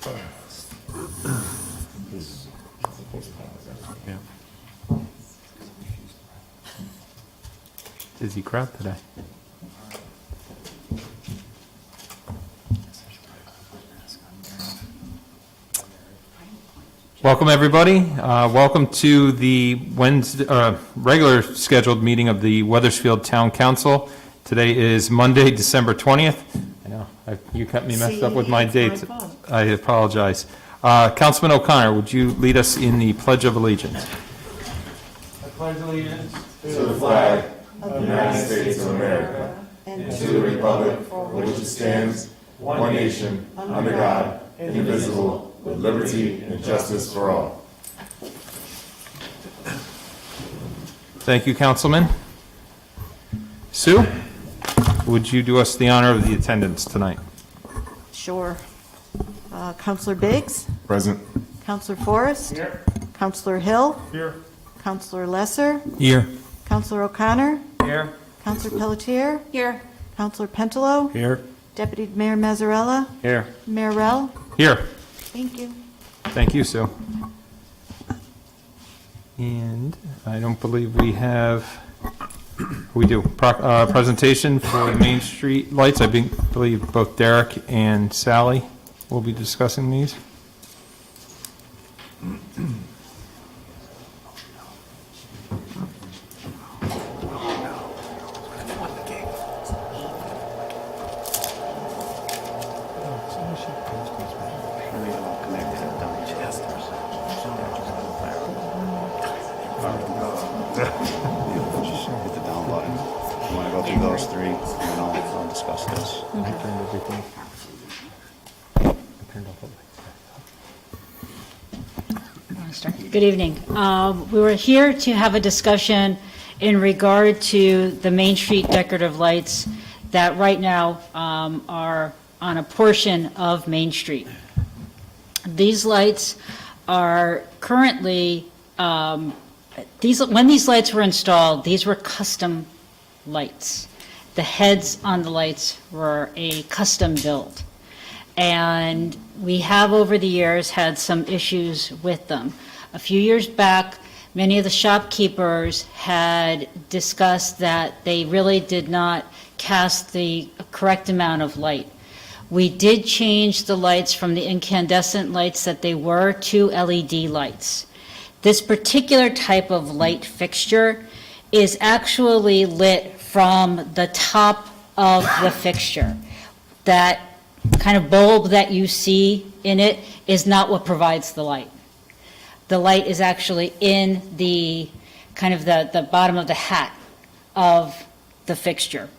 Yeah. Busy crowd today. Welcome, everybody. Welcome to the Wednesday, regular scheduled meeting of the Wethersfield Town Council. Today is Monday, December 20th. I know, you kept me messed up with my dates. I apologize. Councilman O'Connor, would you lead us in the Pledge of Allegiance? I pledge allegiance to the flag of the United States of America and to the republic for which it stands, one nation, under God, indivisible, with liberty and justice for all. Thank you, Councilman. Sue, would you do us the honor of the attendance tonight? Sure. Councilor Biggs? Present. Councilor Forrest? Here. Councilor Hill? Here. Councilor Lesser? Here. Councilor O'Connor? Here. Councilor Pelletier? Here. Councilor Pentelow? Here. Deputy Mayor Mazzarella? Here. Mayor Rell? Here. Thank you. Thank you, Sue. And I don't believe we have, we do, presentation for the Main Street lights. I believe both Derek and Sally will be discussing these. Hit the down button. You want to go through those three, and then I'll discuss this. I turned everything. Good evening. We were here to have a discussion in regard to the Main Street decorative lights that right now are on a portion of Main Street. These lights are currently, when these lights were installed, these were custom lights. The heads on the lights were a custom build. And we have over the years had some issues with them. A few years back, many of the shopkeepers had discussed that they really did not cast the correct amount of light. We did change the lights from the incandescent lights that they were to LED lights. This particular type of light fixture is actually lit from the top of the fixture. That kind of bulb that you see in it is not what provides the light. The light is actually in the kind of the bottom of the hat of the fixture.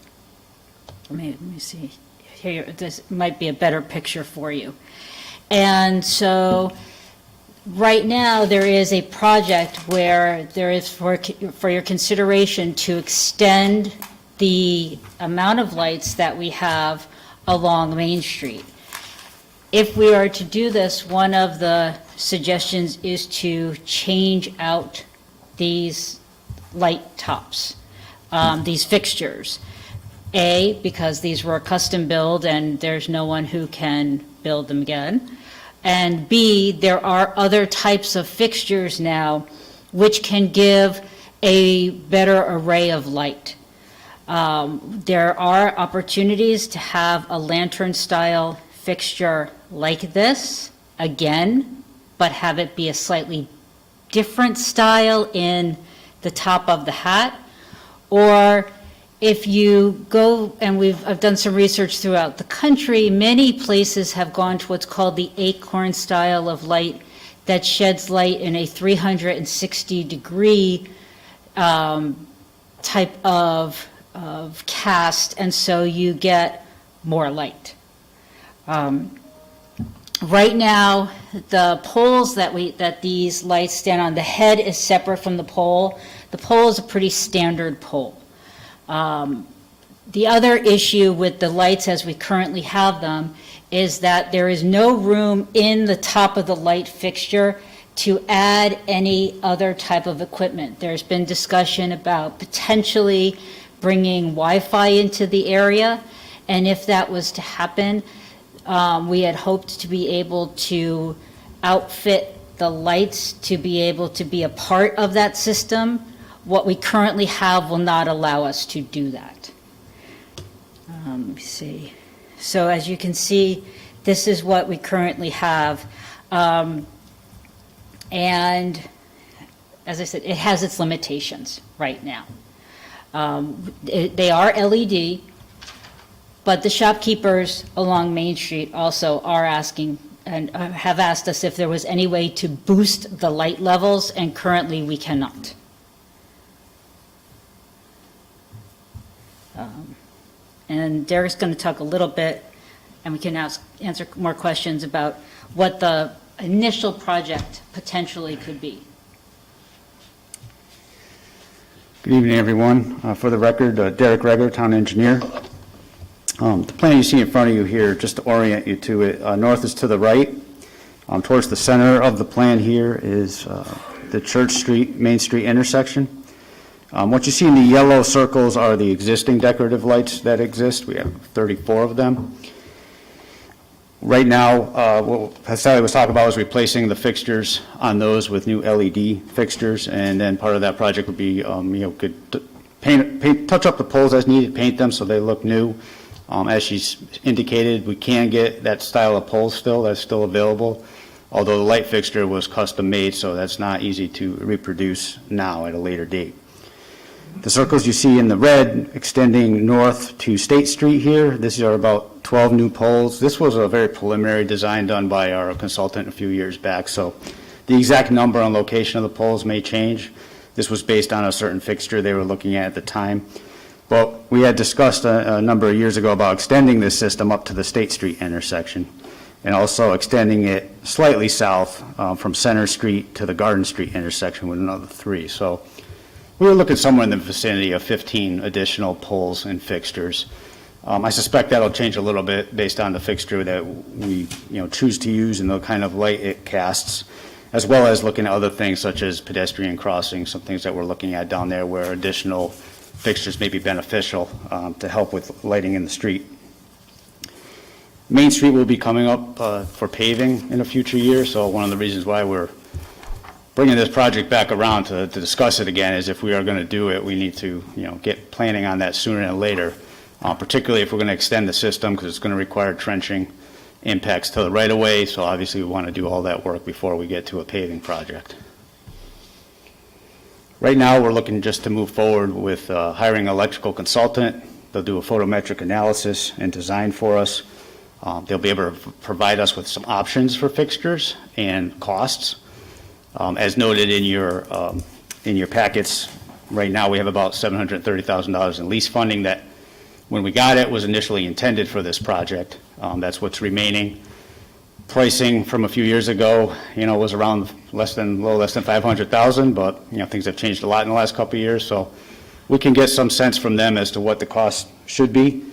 Let me see. Here, this might be a better picture for you. And so right now there is a project where there is for your consideration to extend the amount of lights that we have along Main Street. If we are to do this, one of the suggestions is to change out these light tops, these fixtures. A, because these were custom build and there's no one who can build them again. And B, there are other types of fixtures now which can give a better array of light. There are opportunities to have a lantern style fixture like this, again, but have it be a slightly different style in the top of the hat. Or if you go, and I've done some research throughout the country, many places have gone to what's called the acorn style of light that sheds light in a 360-degree type of cast, and so you get more light. Right now, the poles that these lights stand on, the head is separate from the pole. The pole is a pretty standard pole. The other issue with the lights as we currently have them is that there is no room in the top of the light fixture to add any other type of equipment. There's been discussion about potentially bringing Wi-Fi into the area, and if that was to happen, We had hoped to be able to outfit the lights to be able to be a part of that system. What we currently have will not allow us to do that. Let me see. So as you can see, this is what we currently have. And as I said, it has its limitations right now. They are LED, but the shopkeepers along Main Street also are asking and have asked us if there was any way to boost the light levels, and currently we cannot. And Derek's going to talk a little bit, and we can answer more questions about what the initial project potentially could be. Good evening, everyone. For the record, Derek Regger, Town Engineer. The plan you see in front of you here, just to orient you to it, north is to the right. Towards the center of the plan here is the Church Street, Main Street intersection. What you see in the yellow circles are the existing decorative lights that exist. We have 34 of them. Right now, what Sally was talking about was replacing the fixtures on those with new LED fixtures, and then part of that project would be, could touch up the poles as needed, paint them so they look new. As she's indicated, we can get that style of pole still, that's still available, although the light fixture was custom made, so that's not easy to reproduce now at a later date. The circles you see in the red extending north to State Street here, these are about 12 new poles. This was a very preliminary design done by our consultant a few years back, so the exact number and location of the poles may change. This was based on a certain fixture they were looking at the time. But we had discussed a number of years ago about extending this system up to the State Street intersection and also extending it slightly south from Center Street to the Garden Street intersection with another 3. So we were looking somewhere in the vicinity of 15 additional poles and fixtures. I suspect that'll change a little bit based on the fixture that we choose to use and the kind of light it casts, as well as looking at other things such as pedestrian crossings, some things that we're looking at down there where additional fixtures may be beneficial to help with lighting in the street. Main Street will be coming up for paving in a future year, so one of the reasons why we're bringing this project back around to discuss it again is if we are going to do it, we need to get planning on that sooner than later, particularly if we're going to extend the system because it's going to require trenching impacts to the right-of-way, so obviously we want to do all that work before we get to a paving project. Right now, we're looking just to move forward with hiring an electrical consultant. They'll do a photometric analysis and design for us. They'll be able to provide us with some options for fixtures and costs. As noted in your packets, right now we have about $730,000 in lease funding that, when we got it, was initially intended for this project. That's what's remaining. Pricing from a few years ago, was around less than 500,000, but things have changed a lot in the last couple of years, so we can get some sense from them as to what the cost should be.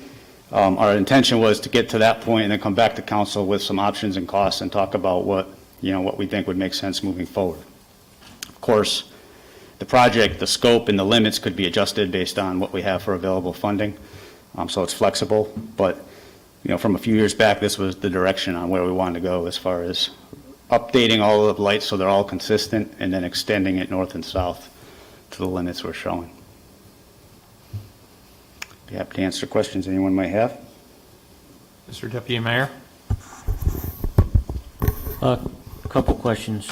Our intention was to get to that point and then come back to council with some options and costs and talk about what we think would make sense moving forward. Of course, the project, the scope, and the limits could be adjusted based on what we have for available funding, so it's flexible, but from a few years back, this was the direction on where we wanted to go as far as updating all of the lights so they're all consistent and then extending it north and south to the limits we're showing. Be happy to answer questions anyone might have. Mr. Deputy Mayor? A couple questions.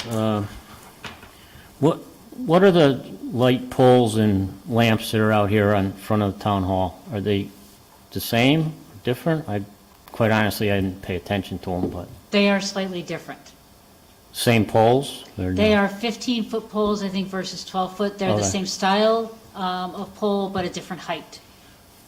What are the light poles and lamps that are out here in front of the town hall? Are they the same, different? Quite honestly, I didn't pay attention to them, but They are slightly different. same poles? They're They not- are 15-foot poles, I think, versus 12-foot. They're the Okay. same style of pole, but a different height.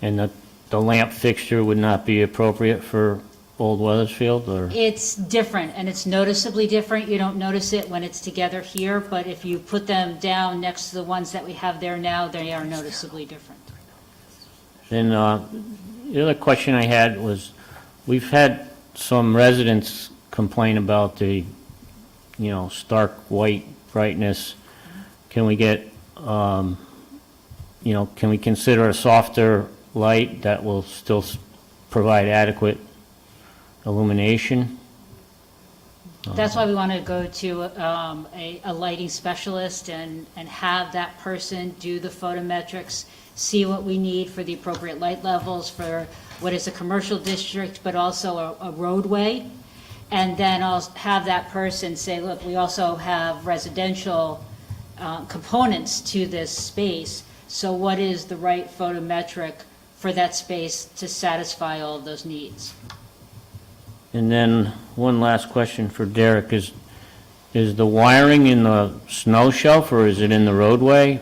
And the lamp fixture would not be appropriate for Old Weathersfield, or? It's different, and it's noticeably different. You don't notice it when it's together here, but if you put them down next to the ones that we have there now, they are noticeably different. Then the other question I had was, we've had some residents complain about the, stark white brightness. Can we get, can we consider a softer light that will still provide adequate illumination. That's why we want to go to a lighting specialist and have that person do the photometrics, see what we need for the appropriate light levels for what is a commercial district, but also a roadway. And then I'll have that person say, look, we also have residential components to this space. So what is the right photometric for that space to satisfy all of those needs? And then one last question for Derek is the wiring in the snow shelf or is it in the roadway?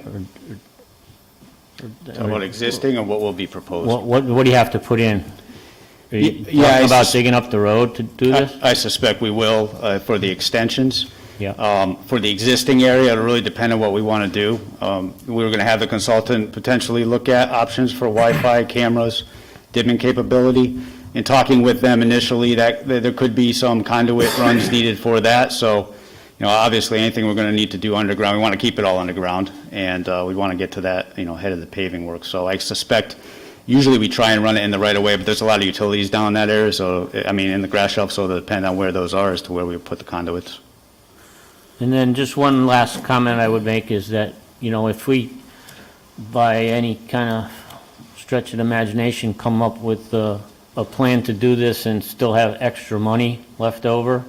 What existing and what will be proposed? What do you have to put in? Are you Yeah, talking I about sus- digging up the road to do this? I suspect we will for the extensions. Yeah. For the existing area, it'll really depend on what we want to do. We were going to have the consultant potentially look at options for Wi-Fi cameras, dimming capability. In talking with them initially, that there could be some conduit runs needed for that. So, obviously, anything we're going to need to do underground, we want to keep it all underground, and we want to get to that, ahead of the paving work. So I suspect, usually we try and run it in the right of way, but there's a lot of utilities down in that area, so, in the grass shelf, so it'll depend on where those are as to where we put the conduits. And then just one last comment I would make is that, if we, by any kind of stretch of the imagination, come up with a plan to do this and still have extra money left over,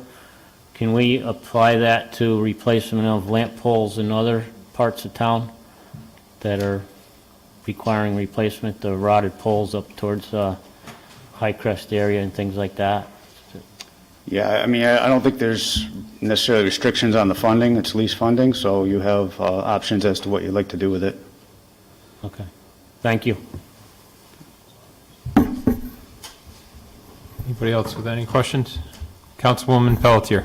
can we apply that to replacement of lamp poles in other parts of town that are requiring replacement, the rotted poles up towards High Crest area and things like that? Yeah, I don't think there's necessarily restrictions on the funding. It's lease funding, so you have options as to what you'd like to do with it. Okay, thank you. Anybody else with any questions? Councilwoman Pelletier.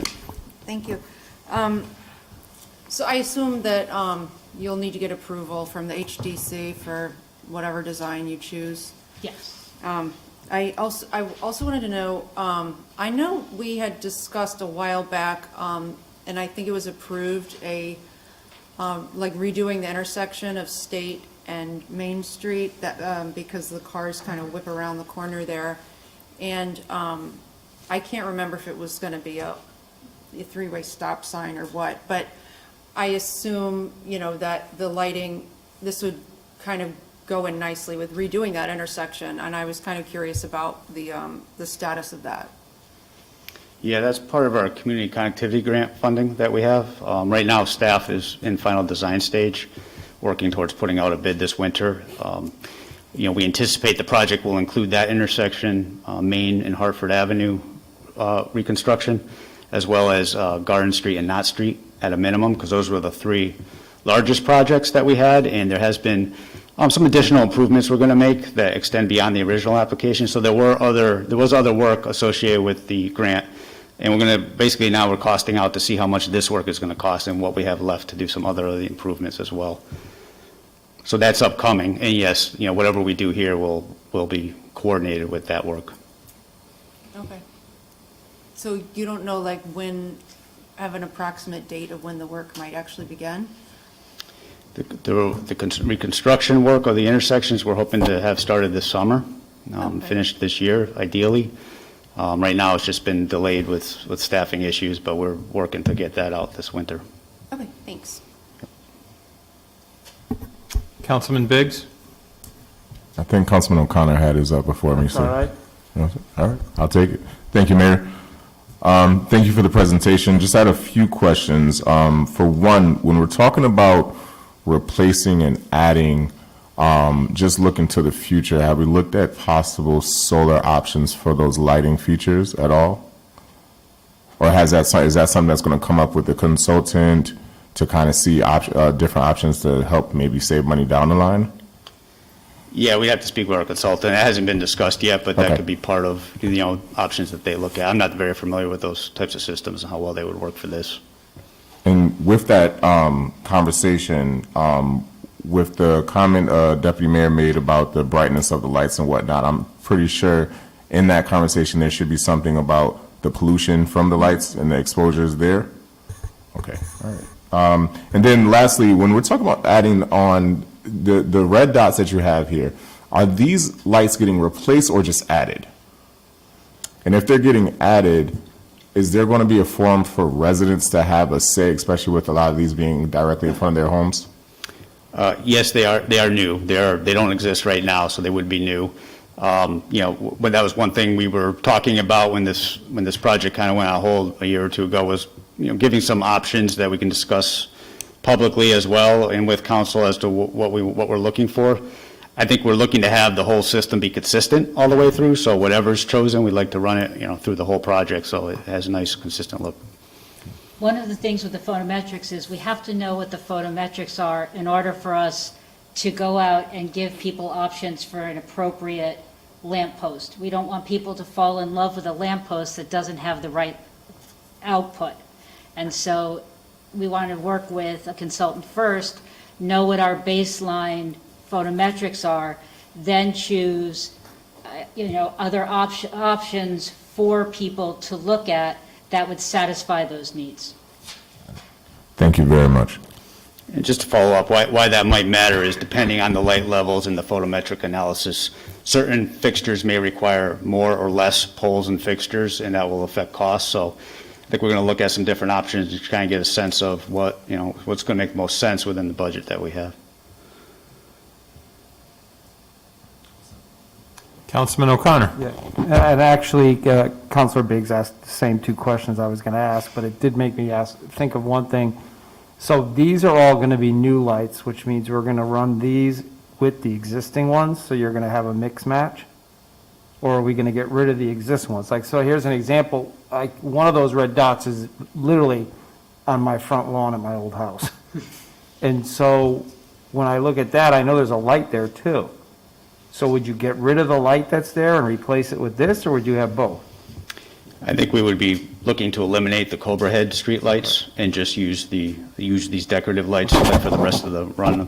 Thank you. So I assume that you'll need to get approval from the HDC for whatever design you choose. Yes. I also wanted to know, I know we had discussed a while back, and I think it was approved, like redoing the intersection of State and Main Street, that because the cars kind of whip around the corner there. And I can't remember if it was going to be a three-way stop sign or what, but I assume, that the lighting, this would kind of go in nicely with redoing that intersection, and I was kind of curious about the status of that. Yeah, that's part of our community connectivity grant funding that we have. Right now, staff is in final design stage, working towards putting out a bid this winter. We anticipate the project will include that intersection, Main and Hartford Avenue reconstruction, as well as Garden Street and Knott Street at a minimum, because those were the three largest projects that we had, and there has been some additional improvements we're going to make that extend beyond the original application. So there was other work associated with the grant, and we're going to basically now we're costing out to see how much this work is going to cost and what we have left to do some other of the improvements as well. So that's upcoming, and yes, whatever we do here will be coordinated with that work. Okay. So you don't know, like, have an approximate date of when the work might actually begin? The reconstruction work of the intersections, we're hoping to have started this summer, Okay. finished this year, ideally. Right now, it's just been delayed with staffing issues, but we're working to get that out this winter. Okay, thanks. Councilman Biggs? I think Councilman O'Connor had his up before me, sir. All right. All right, I'll take it. Thank you, Mayor. Thank you for the presentation. Just had a few questions. For one, when we're talking about replacing and adding, just looking to the future, have we looked at possible solar options for those lighting features at all? Or is that something that's going to come up with the consultant to kind of see different options to help maybe save money down the line? Yeah, we have to speak with our consultant. It hasn't been discussed yet, but that Okay. could be part of, options that they look at. I'm not very familiar with those types of systems and how well they would work for this. And with that conversation, with the comment Deputy Mayor made about the brightness of the lights and whatnot, I'm pretty sure in that conversation there should be something about the pollution from the lights and the exposures there. Okay, all right. And then lastly, when we're talking about adding on the red dots that you have here, are these lights getting replaced or just added? And if they're getting added, is there going to be a forum for residents to have a say, especially with a lot of these being directly in front of their homes? Yes, they are new. They don't exist right now, so they would be new. But that was one thing we were talking about when this project kind of went on hold a year or two ago, was, giving some options that we can discuss publicly as well and with council as to what we're looking for. I think we're looking to have the whole system be consistent all the way through, so whatever's chosen, we'd like to run it, through the whole project, so it has a nice, consistent look. One of the things with the photometrics is we have to know what the photometrics are in order for us to go out and give people options for an appropriate lamppost. We don't want people to fall in love with a lamppost that doesn't have the right output. And so we want to work with a consultant first, know what our baseline photometrics are, then choose, other options for people to look at that would satisfy those needs. Thank you very much. And just to follow up, why that might matter is depending on the light levels and the photometric analysis, certain fixtures may require more or less poles and fixtures, and that will affect costs. So I think we're going to look at some different options to kind of get a sense of what's going to make the most sense within the budget that we have. Councilman O'Connor. Yeah, and actually, Councilor Biggs asked the same two questions I was going to ask, but it did make me think of one thing. So these are all going to be new lights, which means we're going to run these with the existing ones, so you're going to have a mix match? Or are we going to get rid of the existing ones? Like, so here's an example. One of those red dots is literally on my front lawn at my old house. And so when I look at that, I know there's a light there too. So would you get rid of the light that's there and replace it with this, or would you have both? I think we would be looking to eliminate the Cobra head street lights and just use these decorative lights for the rest of the run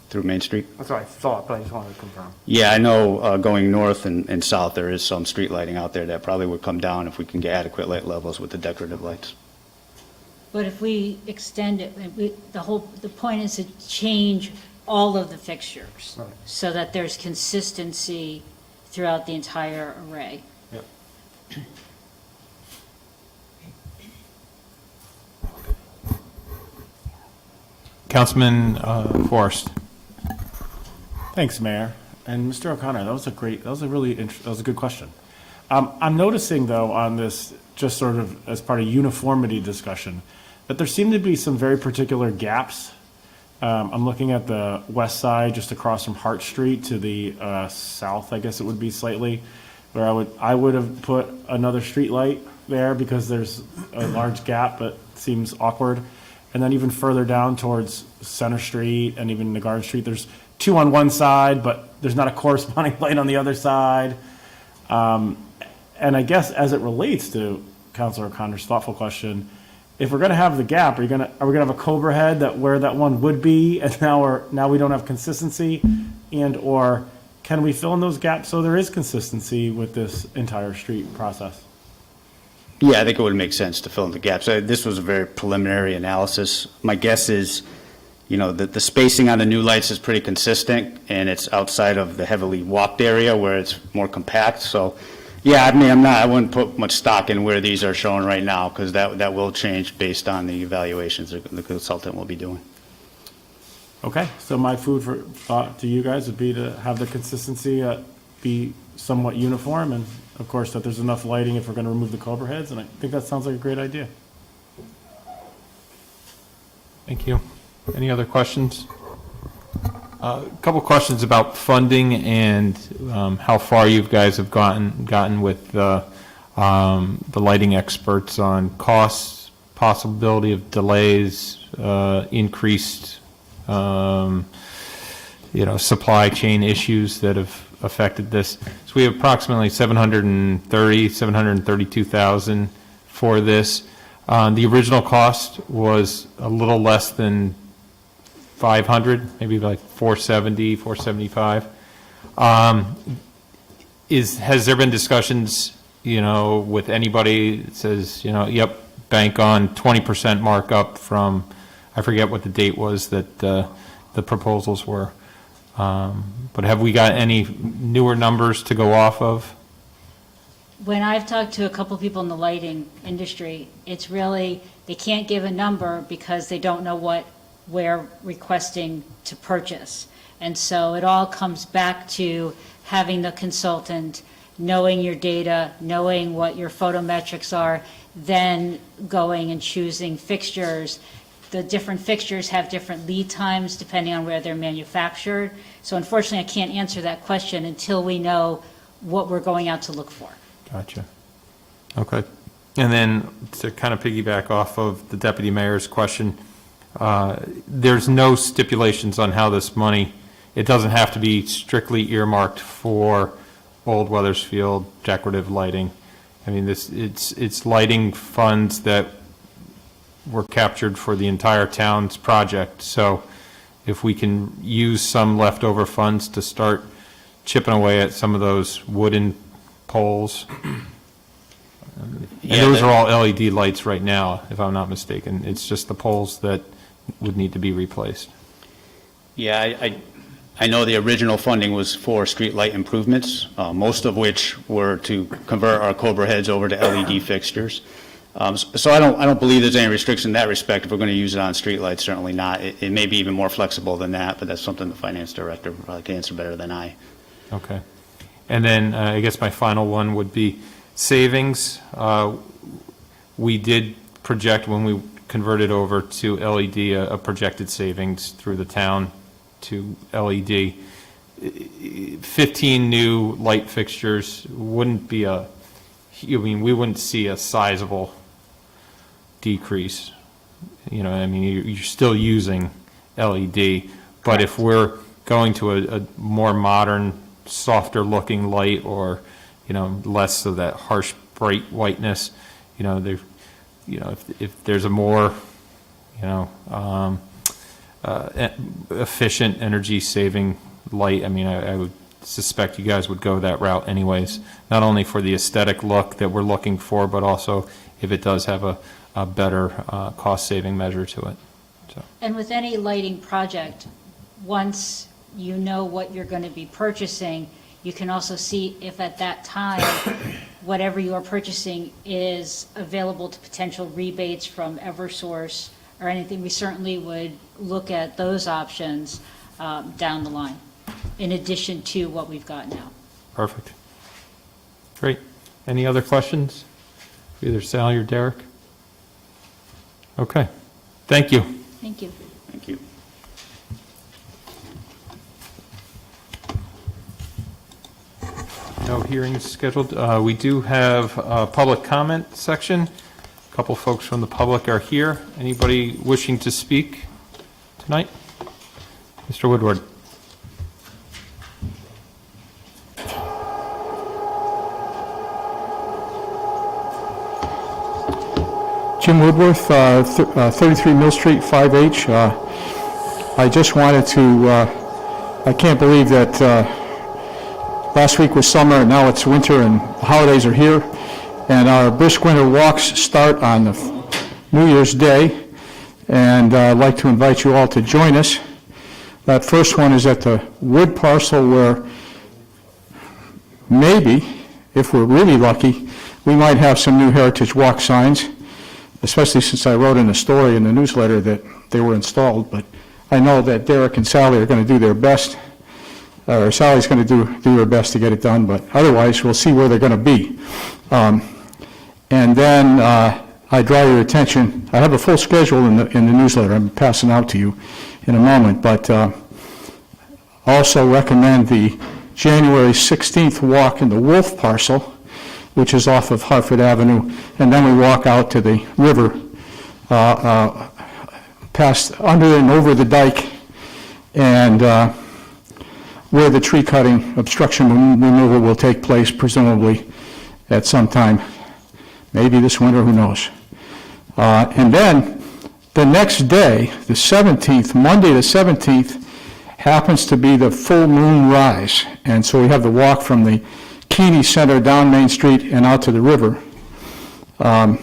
through Main Street. That's what I thought, but I just wanted to confirm. Yeah, I know going north and south, there is some street lighting out there that probably would come down if we can get adequate light levels with the decorative lights. But if we extend it, the point is to change all of the fixtures Right. so that there's consistency throughout the entire array. Yep. Councilman Forrest. Thanks, Mayor. And Mr. O'Connor, that was a good question. I'm noticing, though, on this, just sort of as part of uniformity discussion, that there seem to be some very particular gaps. I'm looking at the west side, just across from Hart Street to the south, I guess it would be slightly, where I would have put another street light there because there's a large gap, but it seems awkward. And then even further down towards Center Street and even the Garden Street, there's two on one side, but there's not a corresponding light on the other side. And I guess as it relates to Councilor O'Connor's thoughtful question, if we're going to have the gap, are we going to have a Cobra head that where that one would be, and now we don't have consistency, and or can we fill in those gaps so there is consistency with this entire street process? Yeah, I think it would make sense to fill in the gaps. This was a very preliminary analysis. My guess is, the spacing on the new lights is pretty consistent, and it's outside of the heavily walked area where it's more compact. So, yeah, I wouldn't put much stock in where these are shown right now, because that will change based on the evaluations that the consultant will be doing. Okay, so my food for thought to you guys would be to have the consistency be somewhat uniform, and of course that there's enough lighting if we're going to remove the Cobra heads, and I think that sounds like a great idea. Thank you. Any other questions? A couple questions about funding and how far you guys have gotten with the lighting experts on costs, possibility of delays, increased, supply chain issues that have affected this. So we have approximately $732,000 for this. The original cost was a little less than 500, maybe like 470, 475. Has there been discussions, with anybody that says, yep, bank on 20% markup from, I forget what the date was that the proposals were. But have we got any newer numbers to go off of? when I've talked to a couple people in the lighting industry, it's really, they can't give a number because they don't know what we're requesting to purchase. And so it all comes back to having the consultant, knowing your data, knowing what your photometrics are, then going and choosing fixtures. The different fixtures have different lead times depending on where they're manufactured. So unfortunately, I can't answer that question until we know what we're going out to look for. Gotcha. Okay. And then to kind of piggyback off of the deputy mayor's question, there's no stipulations on how this money, it doesn't have to be strictly earmarked for Old Wethersfield decorative lighting. I mean, it's lighting funds that were captured for the entire town's project. So if we can use some leftover funds to start chipping away at some of those wooden poles. And those are all LED lights right now, if I'm not mistaken. It's just the poles that would need to be replaced. Yeah, I know the original funding was for street light improvements, most of which were to convert our Cobra heads over to LED fixtures. So I don't believe there's any restriction in that respect. If we're going to use it on street lights, certainly not. It may be even more flexible than that, but that's something the finance director probably can answer better than I. Okay. And then I guess my final one would be savings. We did project when we converted over to LED a projected savings through the town to LED. 15 new light fixtures wouldn't be I mean, we wouldn't see a sizable decrease. You know, I mean, you're still using LED, but if we're going to a more modern, softer looking light, or, you know, less of that harsh, bright whiteness, you know, if there's a more, you know, efficient energy saving light, I mean, I would suspect you guys would go that route anyways, not only for the aesthetic look that we're looking for, but also if it does have a better cost saving measure to it. So. And with any lighting project, once you know what you're going to be purchasing, you can also see if at that time, whatever you are purchasing is available to potential rebates from Eversource or anything. We certainly would look at those options down the line, in addition to what we've got now. Perfect. Great. Any other questions? Either Sally or Derek? Okay. Thank you. Thank you. Thank you. No hearings scheduled. We do have a public comment section. A couple folks from the public are here. Anybody wishing to speak tonight? Mr. Woodward. Jim Woodworth, 33 Mill Street, 5H. I just wanted to, I can't believe that last week was summer and now it's winter and the holidays are here. And our brisk winter walks start on New Year's Day. And I'd like to invite you all to join us. That first one is at the wood parcel where maybe, if we're really lucky, we might have some new Heritage Walk signs, especially since I wrote in the story in the newsletter that they were installed. But I know that Derek and Sally are going to do their best, or Sally's going to do her best to get it done, but otherwise we'll see where they're going to be. And then I draw your attention, I have a full schedule in the newsletter I'm passing out to you in a moment, but also recommend the January 16th walk in the Wolf parcel, which is off of Hartford Avenue, and then we walk out to the river, past, under and over the dike, and where the tree cutting obstruction removal will take place, presumably at some time, maybe this winter, who knows. And then the next day, the 17th, Monday the 17th, happens to be the full moon rise, and so we have the walk from the Keeney Center down Main Street and out to the river. I'm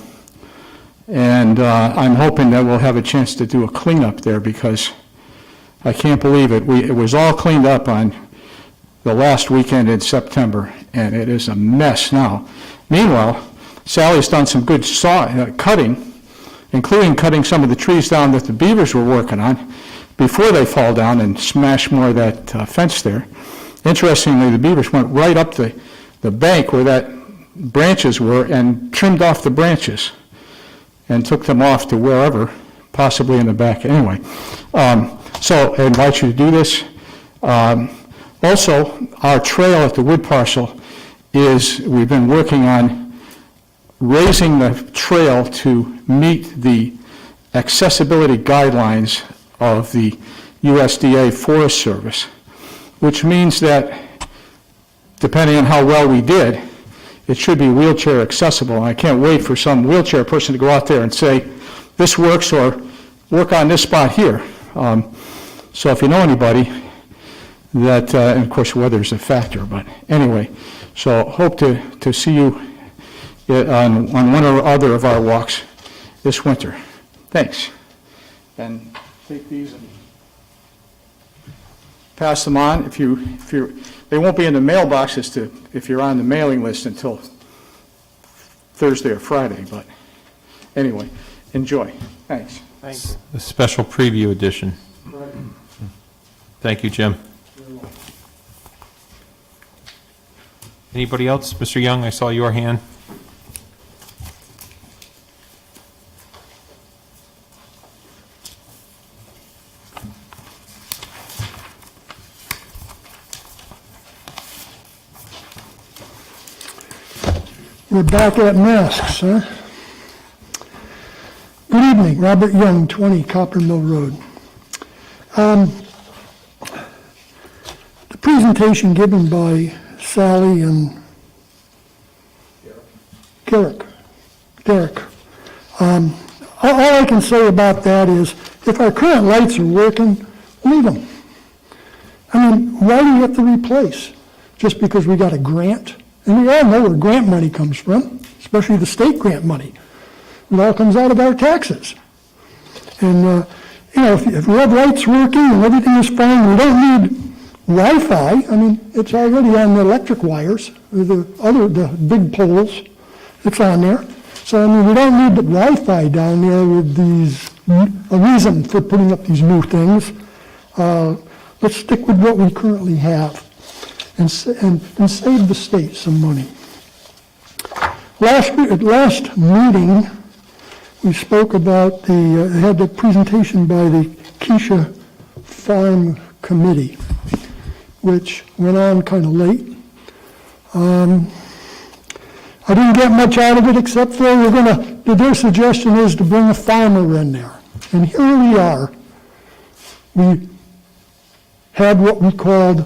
hoping that we'll have a chance to do a cleanup there, because I can't believe it. It was all cleaned up on the last weekend in September, and it is a mess now. Meanwhile, Sally's done some good cutting, including cutting some of the trees down that the beavers were working on before they fall down and smash more of that fence there. Interestingly, the beavers went right up the bank where that branches were and trimmed off the branches and took them off to wherever, possibly in the back. Anyway, so I invite you to do this. Also, our trail at the wood parcel we've been working on raising the trail to meet the accessibility guidelines of the USDA Forest Service, which means that, depending on how well we did, it should be wheelchair accessible. And I can't wait for some wheelchair person to go out there and say, this works, or work on this spot here. So if you know anybody, and of course weather's a factor, but anyway, so hope to see you on one or other of our walks this winter. Thanks. And take these and pass them on. They won't be in the mailboxes if you're on the mailing list until Thursday or Friday, but anyway, enjoy. Thanks. Thank you. A special preview edition. Thank you, Jim. Anybody else? Mr. Young, I saw your hand. We're back at masks, huh? Good evening, Robert Young, 20 Copper Mill Road. The presentation given by Sally and Derek. All I can say about that is, if our current lights are working, leave them. I mean, why do you have to replace? Just because we got a grant? And we all know where grant money comes from, especially the state grant money. It all comes out of our taxes. And, if we have lights working and everything is fine, we don't need Wi-Fi. I mean, it's already on the electric wires, the big poles. It's on there. So, I mean, we don't need the Wi-Fi down there with a reason for putting up these new things. Let's stick with what we currently have and save the state some money. Last meeting, we spoke about had the presentation by the Kycia Farm Committee, which went on kind of late. I didn't get much out of it except for their suggestion is to bring a farmer in there. And here we are. We had what we called,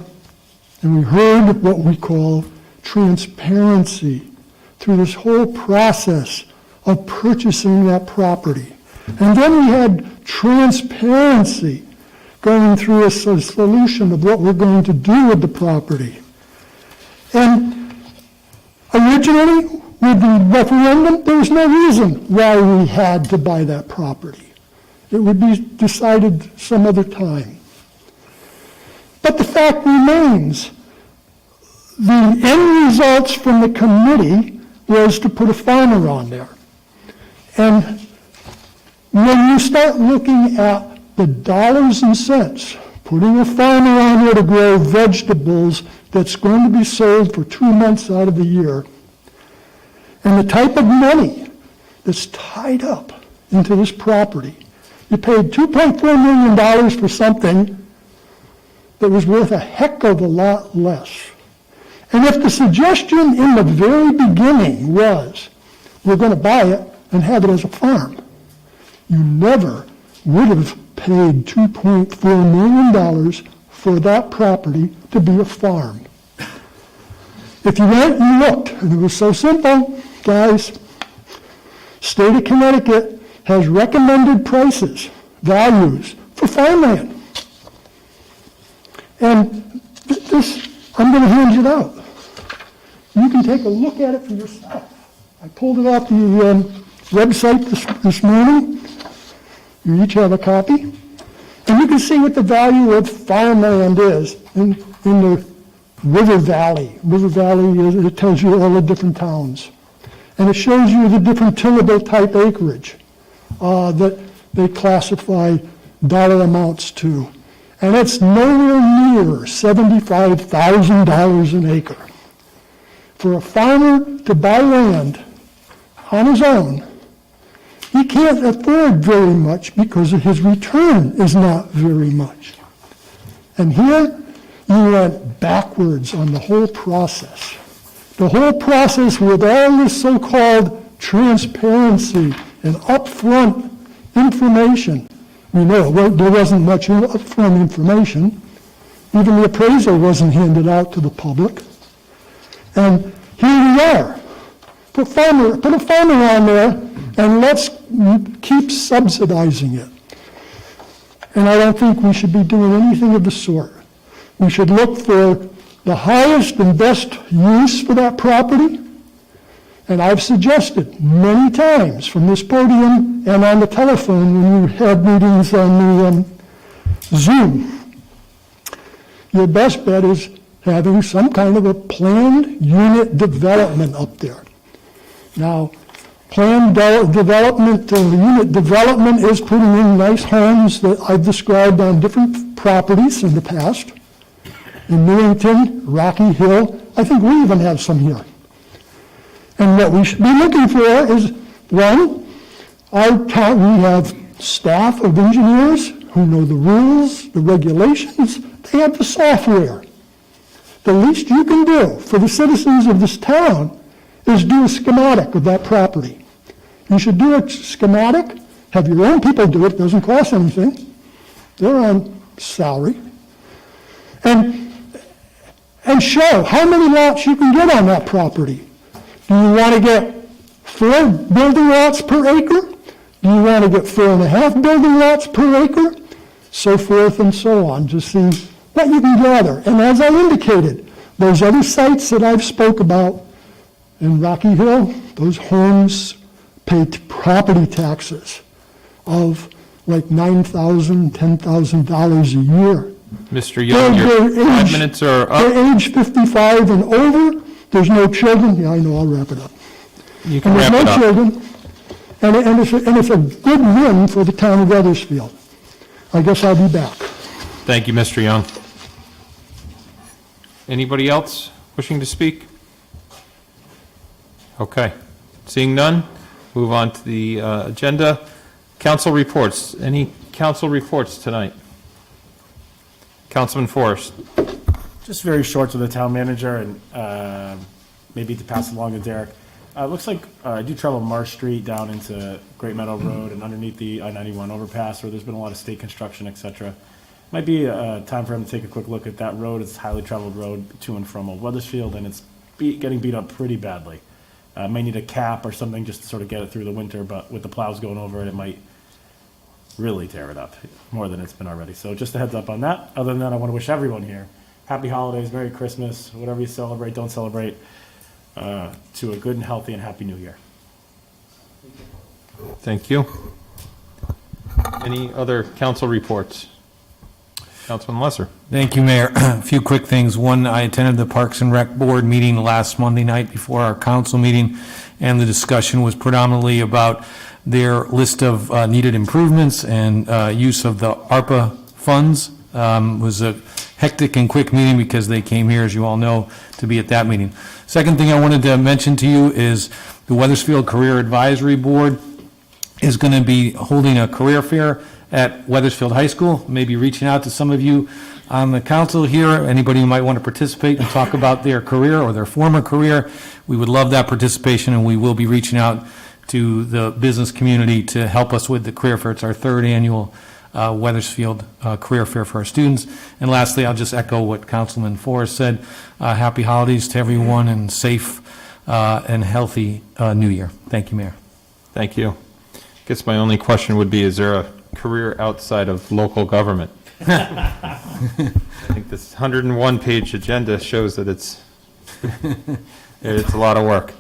and we heard what we call transparency through this whole process of purchasing that property. And then we had transparency going through a solution of what we're going to do with the property. And originally, with the referendum, there was no reason why we had to buy that property. It would be decided some other time. But the fact remains, the end results from the committee was to put a farmer on there. And when you start looking at the dollars and cents, putting a farmer on there to grow vegetables that's going to be sold for 2 months out of the year, and the type of money that's tied up into this property, you paid $2.4 million for something that was worth a heck of a lot less. And if the suggestion in the very beginning was, we're going to buy it and have it as a farm, you never would have paid $2.4 million for that property to be a farm. If you went and looked, and it was so simple, guys, state of Connecticut has recommended prices, values for farmland. And this, I'm going to hand it out. You can take a look at it for yourself. I pulled it off the website this morning. You each have a copy. And you can see what the value of farmland is in the River Valley. River Valley, it tells you all the different towns. And it shows you the different tillable type acreage that they classify dollar amounts to. And it's nowhere near $75,000 an acre. For a farmer to buy land on his own, he can't afford very much because his return is not very much. And here, you went backwards on the whole process. The whole process with all this so-called transparency and upfront information. We know there wasn't much upfront information. Even the appraisal wasn't handed out to the public. And here we are. Put a farmer on there, and let's keep subsidizing it. And I don't think we should be doing anything of the sort. We should look for the highest and best use for that property. And I've suggested many times from this podium and on the telephone when you had meetings on the Zoom, your best bet is having some kind of a planned unit development up there. Now, planned development, unit development is putting in nice homes that I've described on different properties in the past. In Newington, Rocky Hill, I think we even have some here. And what we should be looking for is, one, we have staff of engineers who know the rules, the regulations, they have the software. The least you can do for the citizens of this town is do a schematic of that property. You should do a schematic, have your own people do it doesn't cost anything. They're on salary. And show how many lots you can get on that property. Do you want to get 4 building lots per acre? Do you want to get 4.5 building lots per acre? So forth and so on, to see what you can gather. And as I indicated, those other sites that I've spoke about in Rocky Hill, those homes pay property taxes of like $9,000, $10,000 a year. Mr. Young, your 5 minutes are up. They're age 55 and over. There's no children. Yeah, I know, I'll wrap it up. You can And wrap there's it no up. children. And it's a good win for the town of Wethersfield. I guess I'll be back. Thank you, Mr. Young. Anybody else wishing to speak? Okay. Seeing none, move on to the agenda. Council reports. Any council reports tonight? Councilman Forrest. Just very short to the town manager and maybe to pass along to Derek. It looks like I do travel Marsh Street down into Great Meadow Road and underneath the I-91 overpass where there's been a lot of state construction, et cetera. Might be time for him to take a quick look at that road. It's a highly traveled road to and from Wethersfield, and it's getting beat up pretty badly. May need a cap or something just to sort of get it through the winter, but with the plows going over it, it might really tear it up more than it's been already. So just a heads up on that. Other than that, I want to wish everyone here happy holidays, Merry Christmas, whatever you celebrate, don't celebrate, to a good and healthy and happy new year. Thank you. Any other council reports? Councilman Lesser. Thank you, Mayor. A few quick things. One, I attended the Parks and Rec Board meeting last Monday night before our council meeting, and the discussion was predominantly about their list of needed improvements and use of the ARPA funds. It was a hectic and quick meeting because they came here, as you all know, to be at that meeting. Second thing I wanted to mention to you is the Wethersfield Career Advisory Board is going to be holding a career fair at Wethersfield High School. Maybe reaching out to some of you on the council here, anybody who might want to participate and talk about their career or their former career. We would love that participation, and we will be reaching out to the business community to help us with the career fair. It's our 3rd annual Wethersfield Career Fair for our students. And lastly, I'll just echo what Councilman Forrest said. Happy holidays to everyone and safe and healthy New Year. Thank you, Mayor. Thank you. I guess my only question would be, is there a career outside of local government? I think this 101-page agenda shows that it's a lot of work.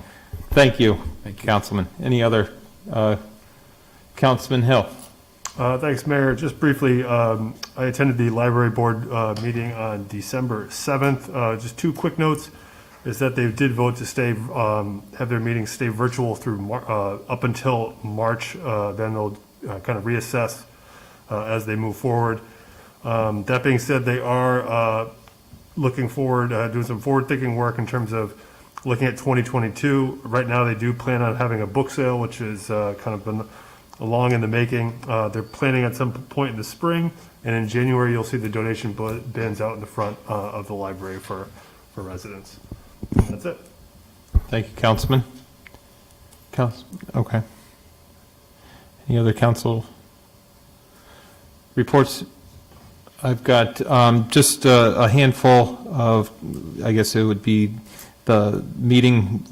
Thank you, Councilman. Any other? Councilman Hill. Thanks, Mayor. Just briefly, I attended the library board meeting on December 7th. Just two quick notes is that they did vote to stay, have their meetings stay virtual through up until March. Then they'll kind of reassess as they move forward. That being said, they are looking forward, doing some forward-thinking work in terms of looking at 2022. Right now, they do plan on having a book sale, which is kind of been long in the making. They're planning at some point in the spring, and in January, you'll see the donation bins out in the front of the library for residents. That's it. Thank you, Councilman. Okay. Any other council reports? I've got just a handful of, I guess it would be the meeting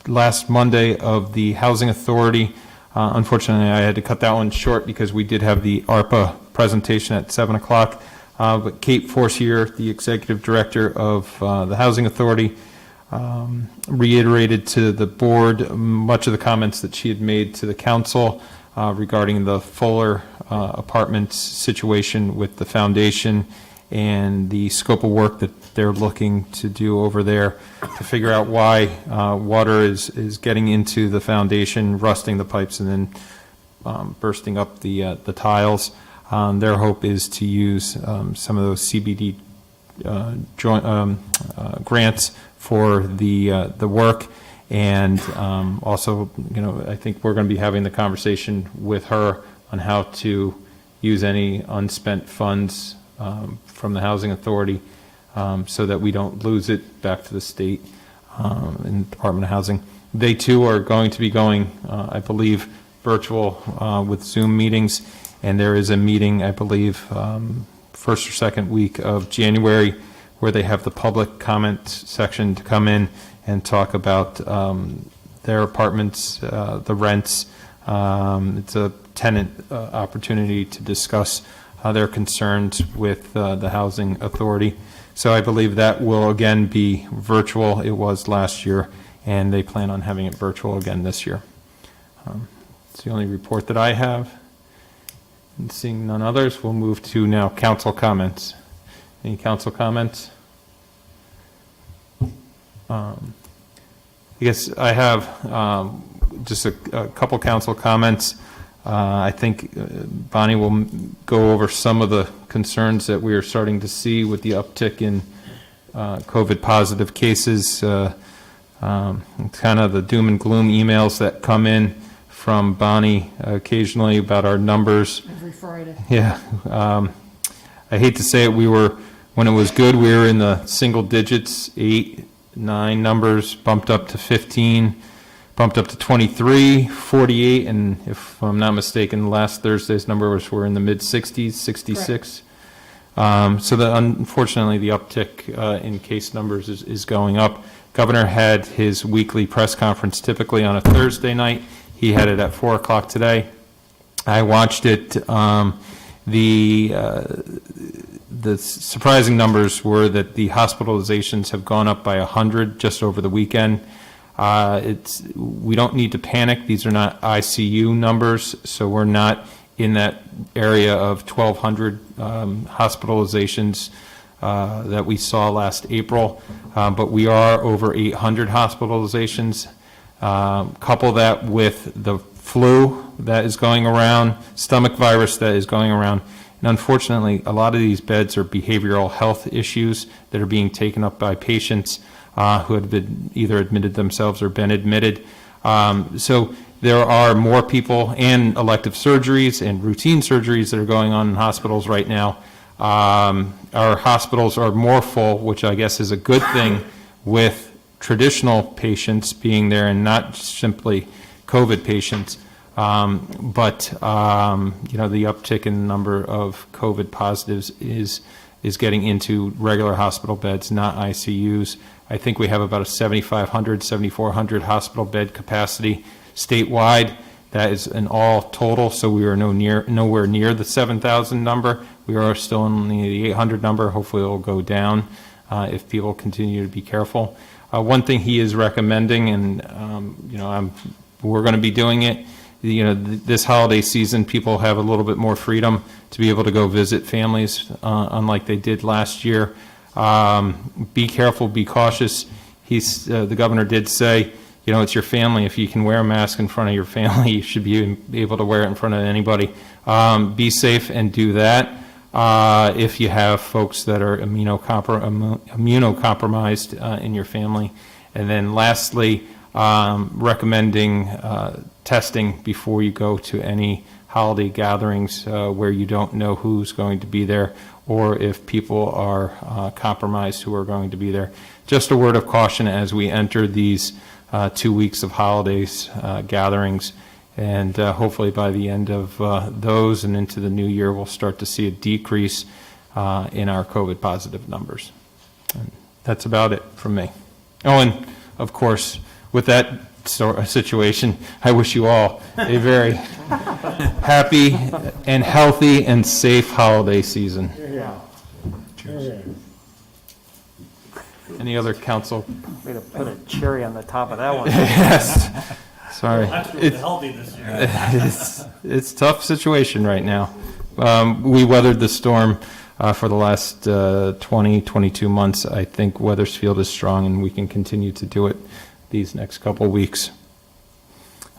last Monday of the Housing Authority. Unfortunately, I had to cut that one short because we did have the ARPA presentation at 7 o'clock. But Kate Forcier, the Executive Director of the Housing Authority, reiterated to the board much of the comments that she had made to the council regarding the Fuller Apartments situation with the foundation and the scope of work that they're looking to do over there to figure out why water is getting into the foundation, rusting the pipes, and then bursting up the tiles. Their hope is to use some of those CBD grants for the work. And also, I think we're going to be having the conversation with her on how to use any unspent funds from the Housing Authority so that we don't lose it back to the state and Department of Housing. They too are going to be going, I believe, virtual with Zoom meetings, and there is a meeting, I believe, first or second week of January where they have the public comment section to come in and talk about their apartments, the rents. It's a tenant opportunity to discuss their concerns with the Housing Authority. So I believe that will again be virtual. It was last year, and they plan on having it virtual again this year. It's the only report that I have. And seeing none others, we'll move to now council comments. Any council comments? I guess I have just a couple council comments. I think Bonnie will go over some of the concerns that we are starting to see with the uptick in COVID positive cases. Kind of the doom and gloom emails that come in from Bonnie occasionally about our numbers. Every Friday. Yeah. I hate to say it, when it was good, we were in the single digits, 8, 9 numbers, bumped up to 15, bumped up to 23, 48, and if I'm not mistaken, last Thursday's numbers were in the mid-60s, 66. So unfortunately, the uptick in case numbers is going up. Governor had his weekly press conference typically on a Thursday night. He had it at 4 o'clock today. I watched it. The surprising numbers were that the hospitalizations have gone up by 100 just over the weekend. We don't need to panic. These are not ICU numbers, so we're not in that area of 1,200 hospitalizations that we saw last April, but we are over 800 hospitalizations. Couple that with the flu that is going around, stomach virus that is going around. And unfortunately, a lot of these beds are behavioral health issues that are being taken up by patients who have been either admitted themselves or been admitted. So there are more people and elective surgeries and routine surgeries that are going on in hospitals right now. Our hospitals are more full, which I guess is a good thing, with traditional patients being there and not simply COVID patients. But the uptick in the number of COVID positives is getting into regular hospital beds, not ICUs. I think we have about a 7,500, 7,400 hospital bed capacity statewide. That is an all total, so we are nowhere near the 7,000 number. We are still in the 800 number. Hopefully it will go down if people continue to be careful. One thing he is recommending, and we're going to be doing it, this holiday season, people have a little bit more freedom to be able to go visit families, unlike they did last year. Be careful, be cautious. The governor did say, it's your family. If you can wear a mask in front of your family, you should be able to wear it in front of anybody. Be safe and do that. If you have folks that are immunocompromised in your family. And then lastly, recommending testing before you go to any holiday gatherings where you don't know who's going to be there, or if people are compromised who are going to be there. Just a word of caution as we enter these 2 weeks of holidays gatherings, and hopefully by the end of those and into the new year, we'll start to see a decrease in our COVID positive numbers. And that's about it from me. Oh, and of course, with that situation, I wish you all a very happy and healthy and safe holiday season. Any other council? Way to put a cherry on the top of that one. Yes. Sorry. healthy this year. It's a tough situation right now. We weathered the storm for the last 20, 22 months. I think Wethersfield is strong, and we can continue to do it these next couple weeks.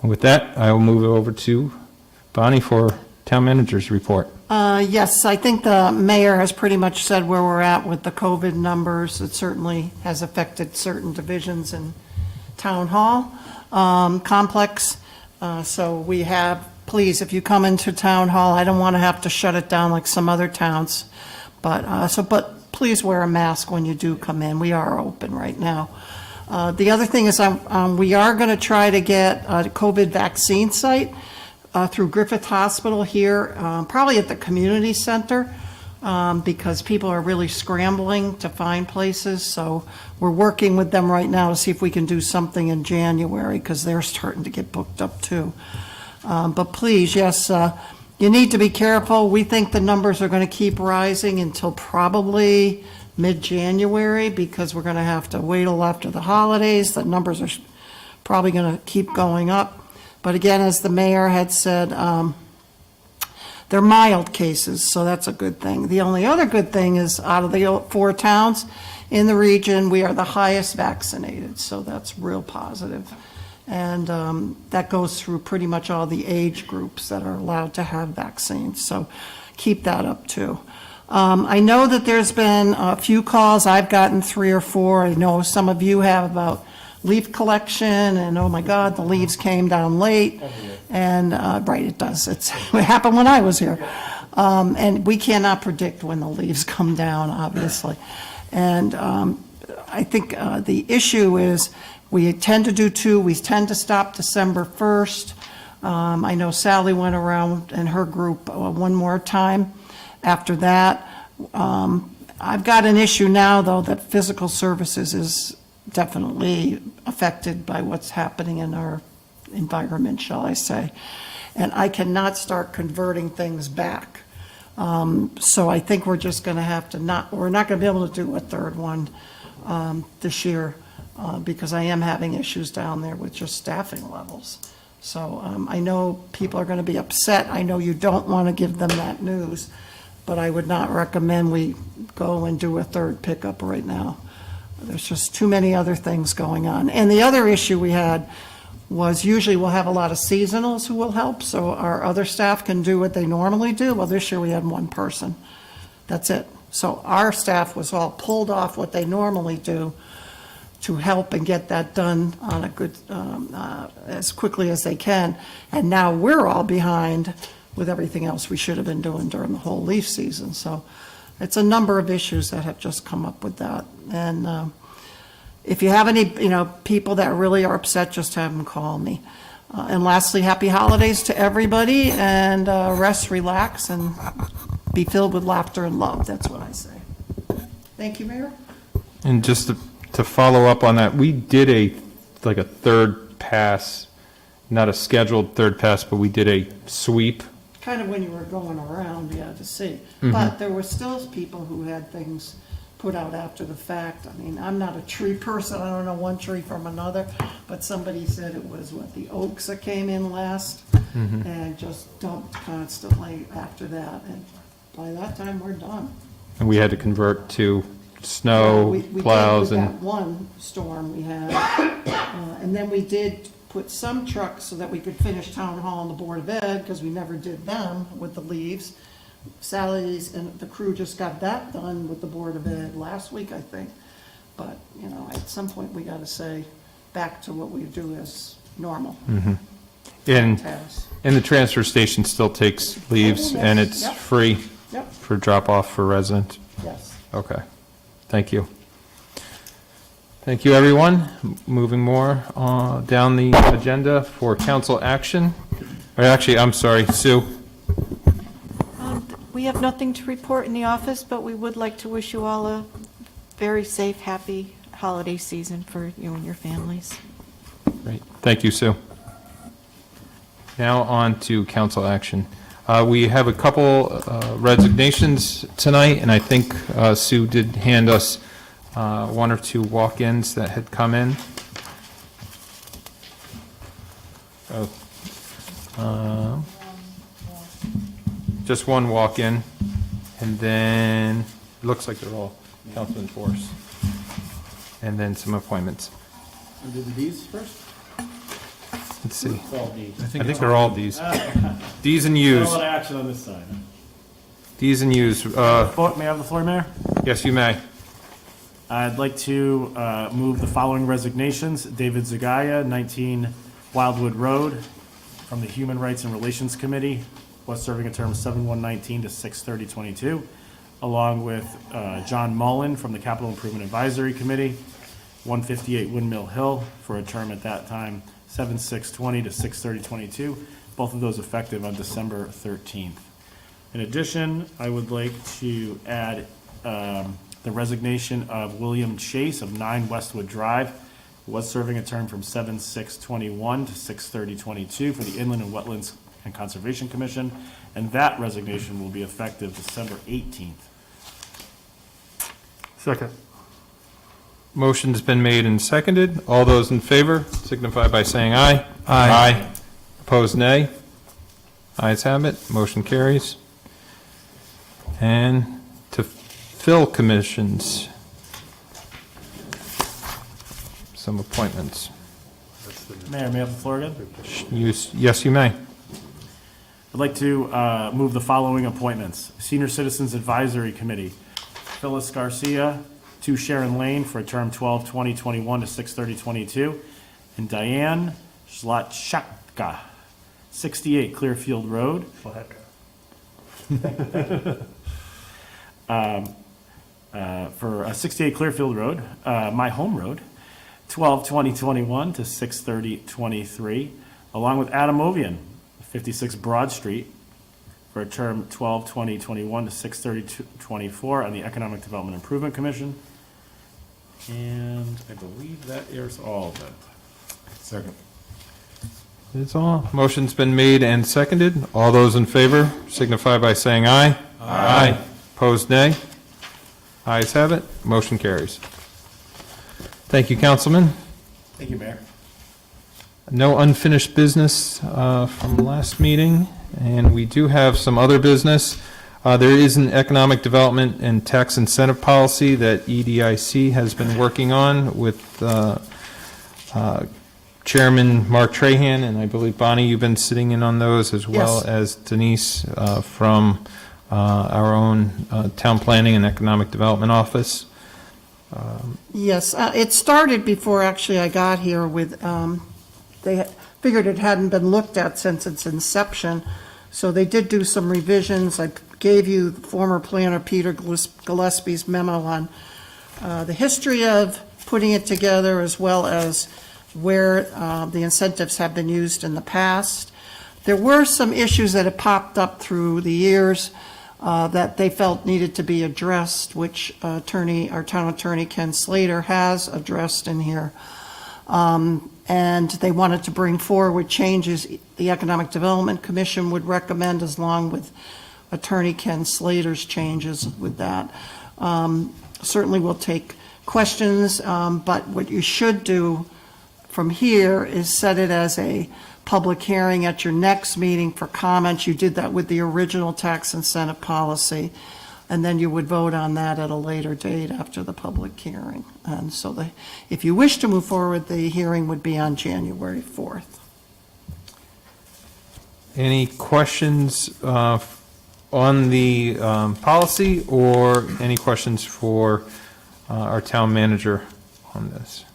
And with that, I will move it over to Bonnie for Town Manager's report. Yes, I think the mayor has pretty much said where we're at with the COVID numbers. It certainly has affected certain divisions in Town Hall complex. So we have, please, if you come into Town Hall, I don't want to have to shut it down like some other towns, but please wear a mask when you do come in. We are open right now. The other thing is we are going to try to get a COVID vaccine site through Griffith Hospital here, probably at the community center, because people are really scrambling to find places. So we're working with them right now to see if we can do something in January, because they're starting to get booked up too. But please, yes, you need to be careful. We think the numbers are going to keep rising until probably mid-January, because we're going to have to wait till after the holidays. The numbers are probably going to keep going up. But again, as the mayor had said, they're mild cases, so that's a good thing. The only other good thing is out of the 4 towns in the region, we are the highest vaccinated, so that's real positive. And that goes through pretty much all the age groups that are allowed to have vaccines, so keep that up too. I know that there's been a few calls. I've gotten 3 or 4. I know some of you have about leaf collection, and oh my God, the leaves came down late. And right, it does. It happened when I was here. And we cannot predict when the leaves come down, obviously. And I think the issue is we tend to do 2. We tend to stop December 1st. I know Sally went around in her group one more time. After that, I've got an issue now, though, that physical services is definitely affected by what's happening in our environment, shall I say. And I cannot start converting things back. So I think we're just going to have to we're not going to be able to do a 3rd one this year because I am having issues down there with just staffing levels. So I know people are going to be upset. I know you don't want to give them that news, but I would not recommend we go and do a 3rd pickup right now. There's just too many other things going on. And the other issue we had was usually we'll have a lot of seasonals who will help, so our other staff can do what they normally do. Well, this year we had 1 person. That's it. So our staff was all pulled off what they normally do to help and get that done on a good, as quickly as they can. And now we're all behind with everything else we should have been doing during the whole leaf season. So it's a number of issues that have just come up with that. And if you have any, people that really are upset, just have them call me. And lastly, happy holidays to everybody, and rest, relax, and be filled with laughter and love. That's what I say. Thank you, Mayor. And just to follow up on that, we did a 3rd pass, not a scheduled 3rd pass, but we did a sweep. Kind of when you were going around, to see. But there were still people who had things put out after the fact. I mean, I'm not a tree person, I don't know one tree from another, but somebody said it was, the oaks that came in last, and just dumped constantly after that, and by that time, we're done. And we had to convert to snow We did plows with and, that one storm we had, and then we did put some trucks so that we could finish Town Hall and the Board of Ed, because we never did them with the leaves. Sally's and the crew just got that done with the Board of Ed last week, I think. But, you know, at some point, we got to say back to what we do as normal. and Tasks. the transfer station still takes leaves, Oh, yes. and it's Yep. free Yep, for drop-off for residents. yes. Okay, thank you. Thank you, everyone. Moving more down the agenda for council action. Or actually, I'm sorry, Sue. We have nothing to report in the office, but we would like to wish you all a very safe, happy holiday season for you and your families. Great, thank you, Sue. Now on to council action. We have a couple resignations tonight, and I think Sue did hand us one or two walk-ins that had come in. Just one walk-in, and then, it looks like they're all Councilman Force. And then some appointments. And do the Ds first? Let's see. It's all Ds. I think they're all Ds. Ds and A Us. lot of action on this side. Ds and Us. May I have the floor, Mayor? Yes, you may. I'd like to move the following resignations. David Zagaya, 19 Wildwood Road, from the Human Rights and Relations Committee, was serving a term of 7/1/19 to 6/30/22, along with John Mullen from the Capital Improvement Advisory Committee, 158 Windmill Hill, for a term at that time, 7/6/20 to 6/30/22, both of those effective on December 13th. In addition, I would like to add the resignation of William Chase of 9 Westwood Drive, who was serving a term from 7/6/21 to 6/30/22 for the Inland and Wetlands and Conservation Commission, and that resignation will be effective December 18th. Second. Motion's been made and seconded. All those in favor signify by saying aye. Aye. Opposed, nay. Ayes have it. Motion carries. And to fill commissions, some appointments. Mayor, may I have the floor again? Yes, you may. I'd like to move the following appointments. Senior Citizens Advisory Committee, Phyllis Garcia, 2 Sharon Lane, for a term 12/20/21 to 6/30/22, and Diane Zlatchka, 68 Clearfield Road. For 68 Clearfield Road, my home road, 12/20/21 to 6/30/23, along with Adam Ovian, 56 Broad Street, for a term 12/20/21 to 6/30/24 on the Economic Development Improvement Commission. And I believe that is all of them. Second. That's all. Motion's been made and seconded. All those in favor signify by saying aye. Aye. Opposed, nay. Ayes have it. Motion carries. Thank you, Councilman. Thank you, Mayor. No unfinished business from last meeting, and we do have some other business. There is an economic development and tax incentive policy that EDIC has been working on with Chairman Mark Trahan, and I believe, Bonnie, you've been sitting in on those, as well Yes. as Denise from our own Town Planning and Economic Development Office. Yes, it started before actually I got here with, they figured it hadn't been looked at since its inception, so they did do some revisions. I gave you former planner Peter Gillespie's memo on the history of putting it together, as well as where the incentives have been used in the past. There were some issues that have popped up through the years that they felt needed to be addressed, which our town attorney Ken Slater has addressed in here. And they wanted to bring forward changes the Economic Development Commission would recommend, along with Attorney Ken Slater's changes with that. Certainly we'll take questions, but what you should do from here is set it as a public hearing at your next meeting for comments. You did that with the original tax incentive policy, and then you would vote on that at a later date after the public hearing. And so if you wish to move forward, the hearing would be on January 4th. Any questions on the policy, or any questions for our town manager on this?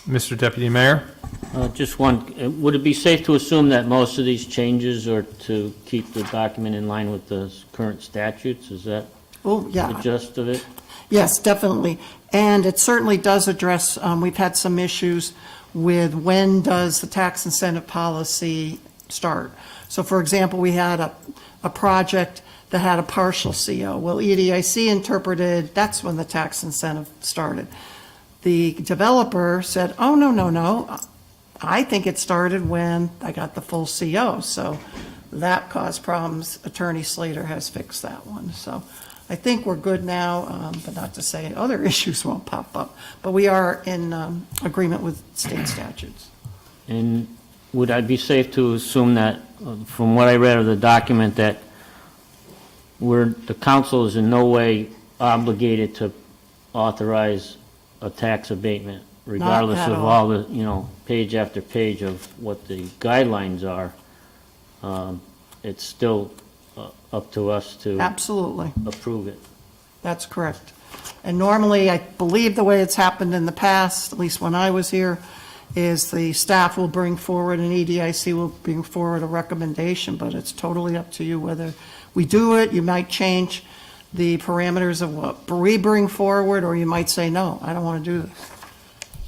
Mr. Deputy Mayor? Just one, would it be safe to assume that most of these changes are to keep the document in line with the current statutes? Is that Oh, yeah. the gist of it? Yes, definitely. And it certainly does address, we've had some issues with when does the tax incentive policy start. So for example, we had a project that had a partial CO. Well, EDIC interpreted that's when the tax incentive started. The developer said, oh, no. I think it started when I got the full CO. So that caused problems. Attorney Slater has fixed that one. So I think we're good now, but not to say other issues won't pop up. But we are in agreement with state statutes. And would I be safe to assume that, from what I read of the document, that the council is in no way obligated to authorize a tax abatement, regardless at of all the, page after page of what the guidelines are? It's still up to us to Absolutely. approve it. That's correct. And normally, I believe the way it's happened in the past, at least when I was here, is the staff will bring forward, and EDIC will bring forward a recommendation, but it's totally up to you whether we do it. You might change the parameters of what we bring forward, or you might say, no, I don't want to do this.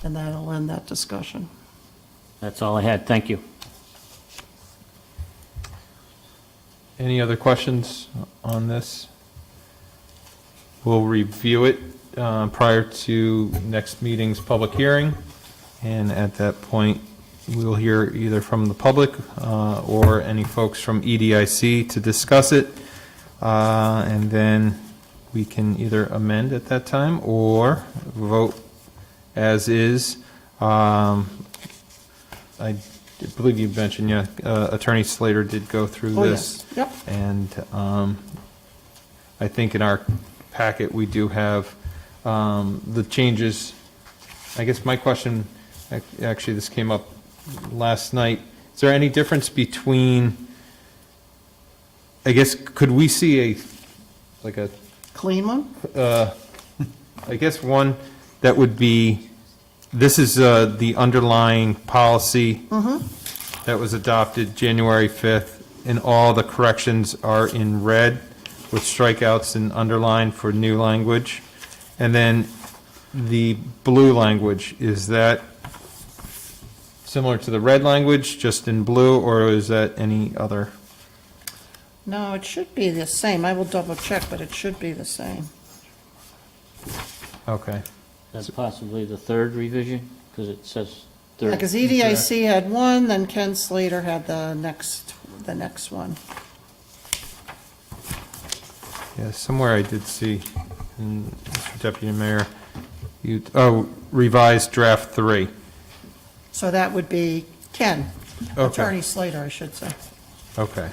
And that'll end that discussion. That's all I had. Thank you. Any other questions on this? We'll review it prior to next meeting's public hearing, and at that point, we'll hear either from the public or any folks from EDIC to discuss it, and then we can either amend at that time or vote as is. I believe you mentioned, Attorney Slater did go through this. Yes. Yep. And I think in our packet, we do have the changes. I guess my question, actually, this came up last night. Is there any difference between, I guess, could we see a Clean one? I guess one that would be, this is the underlying policy that was adopted January 5th, and all the corrections are in red with strikeouts and underline for new language. And then the blue language, is that similar to the red language, just in blue, or is that any other? No, it should be the same. I will double check, but it should be the same. Okay. That's possibly the third revision, because it says third. Because EDIC had one, then Ken Slater had the next one. Yeah, somewhere I did see, Mr. Deputy Mayor, revised draft 3. So that would be Ken, Okay. Attorney Slater, I should say. Okay.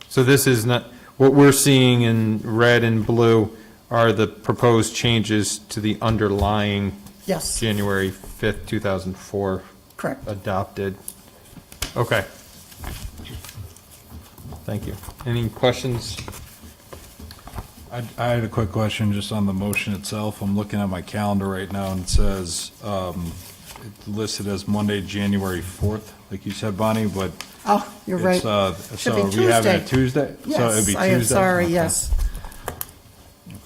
So this is not, what we're seeing in red and blue are the proposed changes to the underlying Yes, January 5th, 2004 correct. adopted. Okay. Thank you. Any questions? I had a quick question just on the motion itself. I'm looking at my calendar right now, and it says, it's listed as Monday, January 4th, like you said, Bonnie, but Oh, you're right. it's, Should be so we have it Tuesday. at Tuesday? So it'd be Yes, I am Tuesday? sorry, Okay. yes.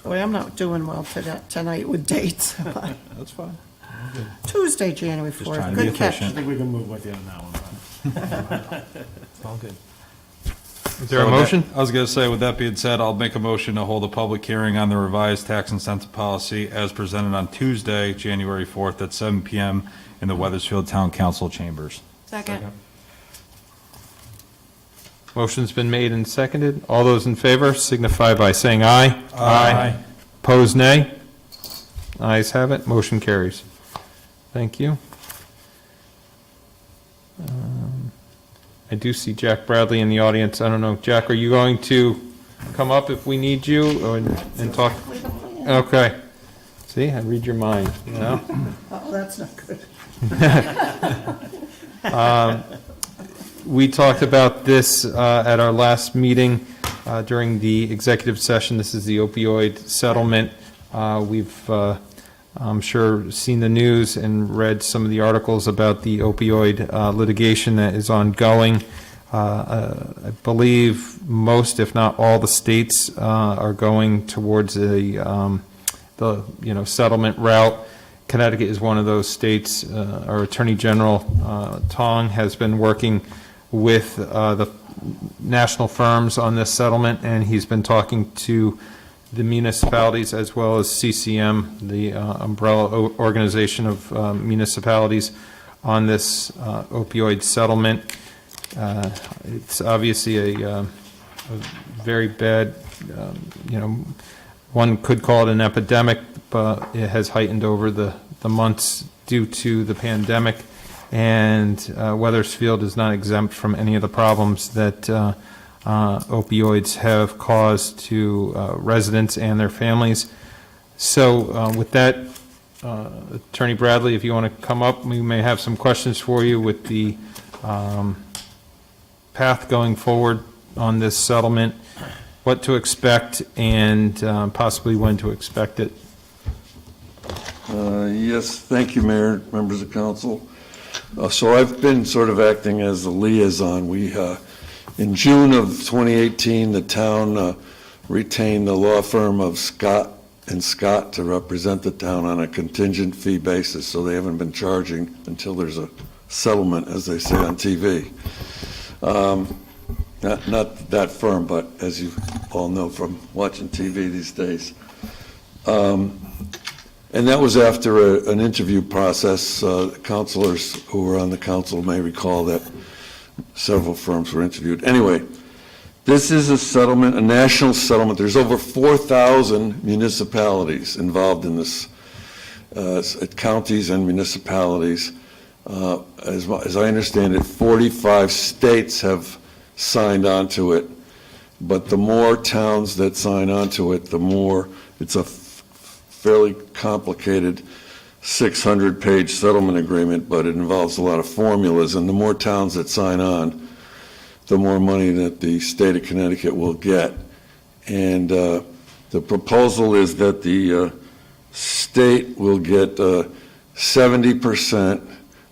Boy, I'm not doing well tonight with dates. That's fine. Tuesday, January Just 4th. trying to be Good catch. I think we can move with you on that one. It's all good. Is there a motion? I was going to say, with that being said, I'll make a motion to hold a public hearing on the revised tax incentive policy as presented on Tuesday, January 4th at 7 PM in the Wethersfield Town Council chambers. Second. Motion's been made and seconded. All those in favor signify by saying aye. Aye. Opposed, nay. Ayes have it. Motion carries. Thank you. I do see Jack Bradley in the audience. I don't know, Jack, are you going to come up if we need you and talk? Okay. See, I read your mind, you know? Oh, that's not good. We talked about this at our last meeting during the executive session. This is the opioid settlement. We've, I'm sure, seen the news and read some of the articles about the opioid litigation that is ongoing. I believe most, if not all, the states are going towards the settlement route. Connecticut is one of those states. Our Attorney General Tong has been working with the national firms on this settlement, and he's been talking to the municipalities as well as CCM, the umbrella organization of municipalities, on this opioid settlement. It's obviously a very bad, one could call it an epidemic, but it has heightened over the months due to the pandemic. And Wethersfield is not exempt from any of the problems that opioids have caused to residents and their families. So with that, Attorney Bradley, if you want to come up, we may have some questions for you with the path going forward on this settlement, what to expect, and possibly when to expect it. Yes, thank you, Mayor, members of council. So I've been sort of acting as the liaison. In June of 2018, the town retained the law firm of Scott & Scott to represent the town on a contingent fee basis, so they haven't been charging until there's a settlement, as they say on TV. Not that firm, but as you all know from watching TV these days. And that was after an interview process. Councilors who were on the council may recall that several firms were interviewed. Anyway, this is a settlement, a national settlement. There's over 4,000 municipalities involved in this, counties and municipalities. As I understand it, 45 states have signed on to it. But the more towns that sign on to it, the more it's a fairly complicated 600-page settlement agreement, but it involves a lot of formulas, and the more towns that sign on, the more money that the state of Connecticut will get. And the proposal is that the state will get 70%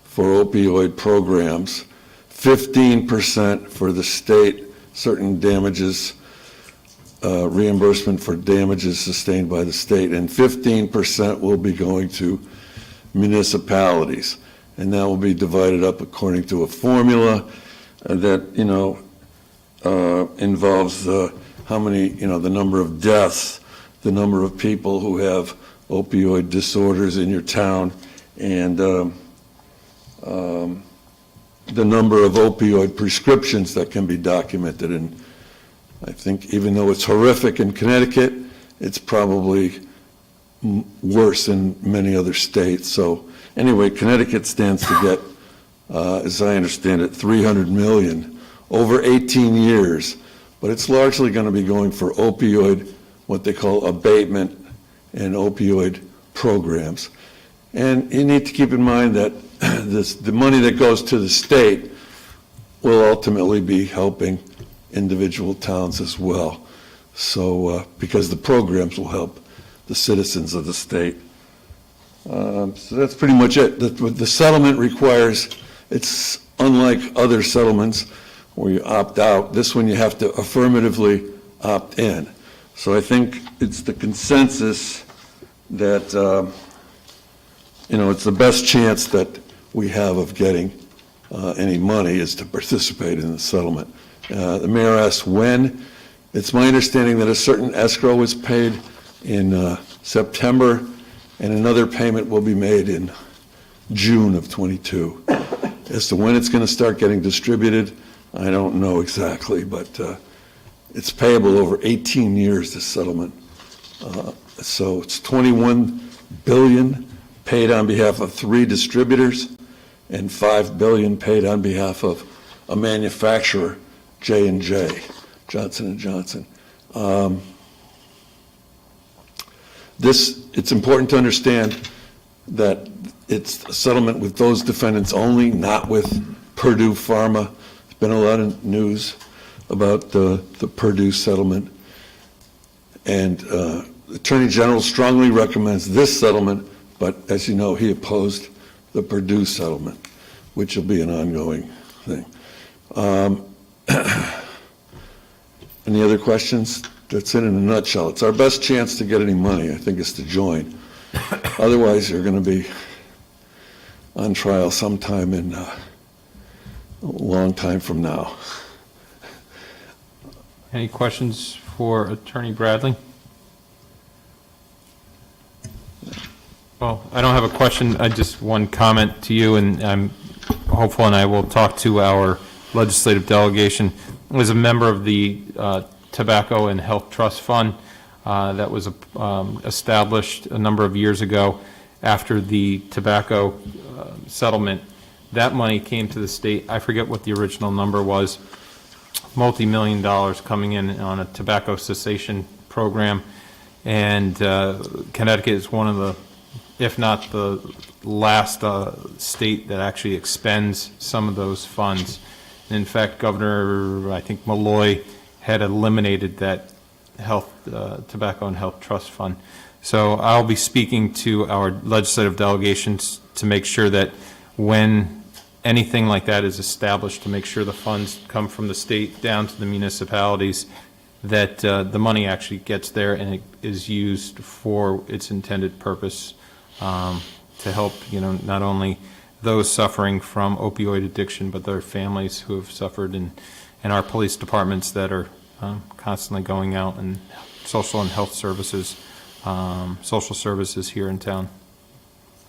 for opioid programs, 15% for the state, certain damages, reimbursement for damages sustained by the state, and 15% will be going to municipalities. And that will be divided up according to a formula that, involves how many, the number of deaths, the number of people who have opioid disorders in your town, and the number of opioid prescriptions that can be documented. And I think even though it's horrific in Connecticut, it's probably worse in many other states. So anyway, Connecticut stands to get, as I understand it, $300 million over 18 years. But it's largely going to be going for opioid, what they call abatement, and opioid programs. And you need to keep in mind that the money that goes to the state will ultimately be helping individual towns as well. So, because the programs will help the citizens of the state. So that's pretty much it. The settlement requires, it's unlike other settlements where you opt out. This one you have to affirmatively opt in. So I think it's the consensus that, it's the best chance that we have of getting any money is to participate in the settlement. The mayor asked when. It's my understanding that a certain escrow was paid in September, and another payment will be made in June of '22. As to when it's going to start getting distributed, I don't know exactly, but it's payable over 18 years, this settlement. So it's $21 billion paid on behalf of 3 distributors and $5 billion paid on behalf of a manufacturer, J&J, Johnson & Johnson. It's important to understand that it's a settlement with those defendants only, not with Purdue Pharma. There's been a lot of news about the Purdue settlement. And the Attorney General strongly recommends this settlement, but as you know, he opposed the Purdue settlement, which will be an ongoing thing. Any other questions? That's it in a nutshell. It's our best chance to get any money, I think, is to join. Otherwise, you're going to be on trial sometime in a long time from now. Any questions for Attorney Bradley? Well, I don't have a question. I just one comment to you, and I'm hopeful, and I will talk to our legislative delegation. As a member of the Tobacco and Health Trust Fund that was established a number of years ago after the tobacco settlement, that money came to the state. I forget what the original number was, multi-million dollars coming in on a tobacco cessation program. And Connecticut is one of the, if not the last state that actually expends some of those funds. And in fact, Governor, I think Malloy, had eliminated that tobacco and health trust fund. So I'll be speaking to our legislative delegations to make sure that when anything like that is established, to make sure the funds come from the state down to the municipalities, that the money actually gets there and it is used for its intended purpose, to help, not only those suffering from opioid addiction, but their families who have suffered, and our police departments that are constantly going out, and social and health services, social services here in town.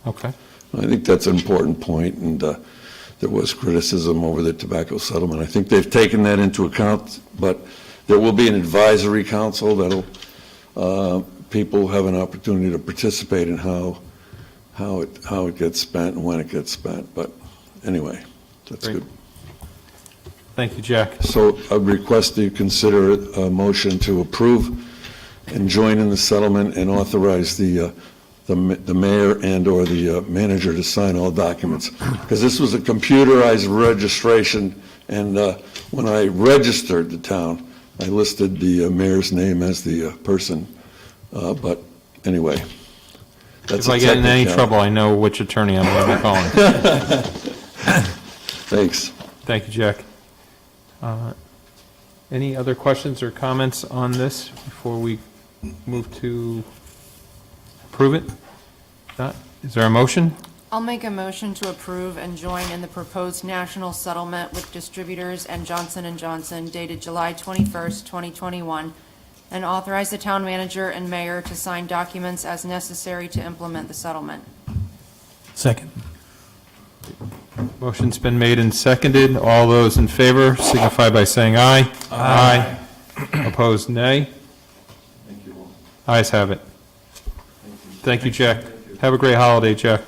Okay. I think that's an important point, and there was criticism over the tobacco settlement. I think they've taken that into account, but there will be an advisory council that'll people have an opportunity to participate in how it gets spent and when it gets spent. But anyway, that's Great. good. Thank you, Jack. So I request that you consider a motion to approve and join in the settlement and authorize the mayor and/or the manager to sign all documents. Because this was a computerized registration, and when I registered the town, I listed the mayor's name as the person. But anyway, that's If I get in any trouble, I know which attorney I'm going to be calling. Thanks. Thank you, Jack. Any other questions or comments on this before we move to approve it? Not? Is there a motion? I'll make a motion to approve and join in the proposed national settlement with distributors and Johnson & Johnson dated July 21st, 2021, and authorize the town manager and mayor to sign documents as necessary to implement the settlement. Second. Motion's been made and seconded. All those in favor signify by saying aye. Aye. Opposed, nay. Ayes have it. Thank you, Jack. Have a great holiday, Jack.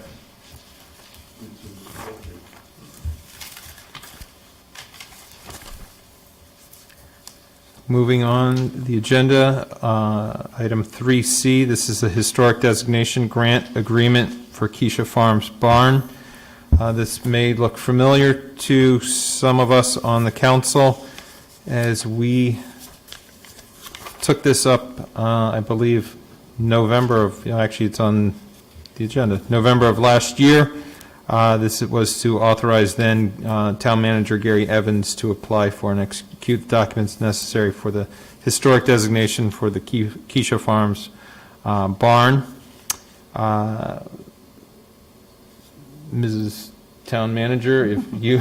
Moving on the agenda, item 3C, this is a historic designation grant agreement for Kycia Farms Barn. This may look familiar to some of us on the council, as we took this up, I believe, November of, actually it's on the agenda, November of last year. This was to authorize then Town Manager Gary Evans to apply for and execute the documents necessary for the historic designation for the Kycia Farms barn. Mrs. Town Manager, if you,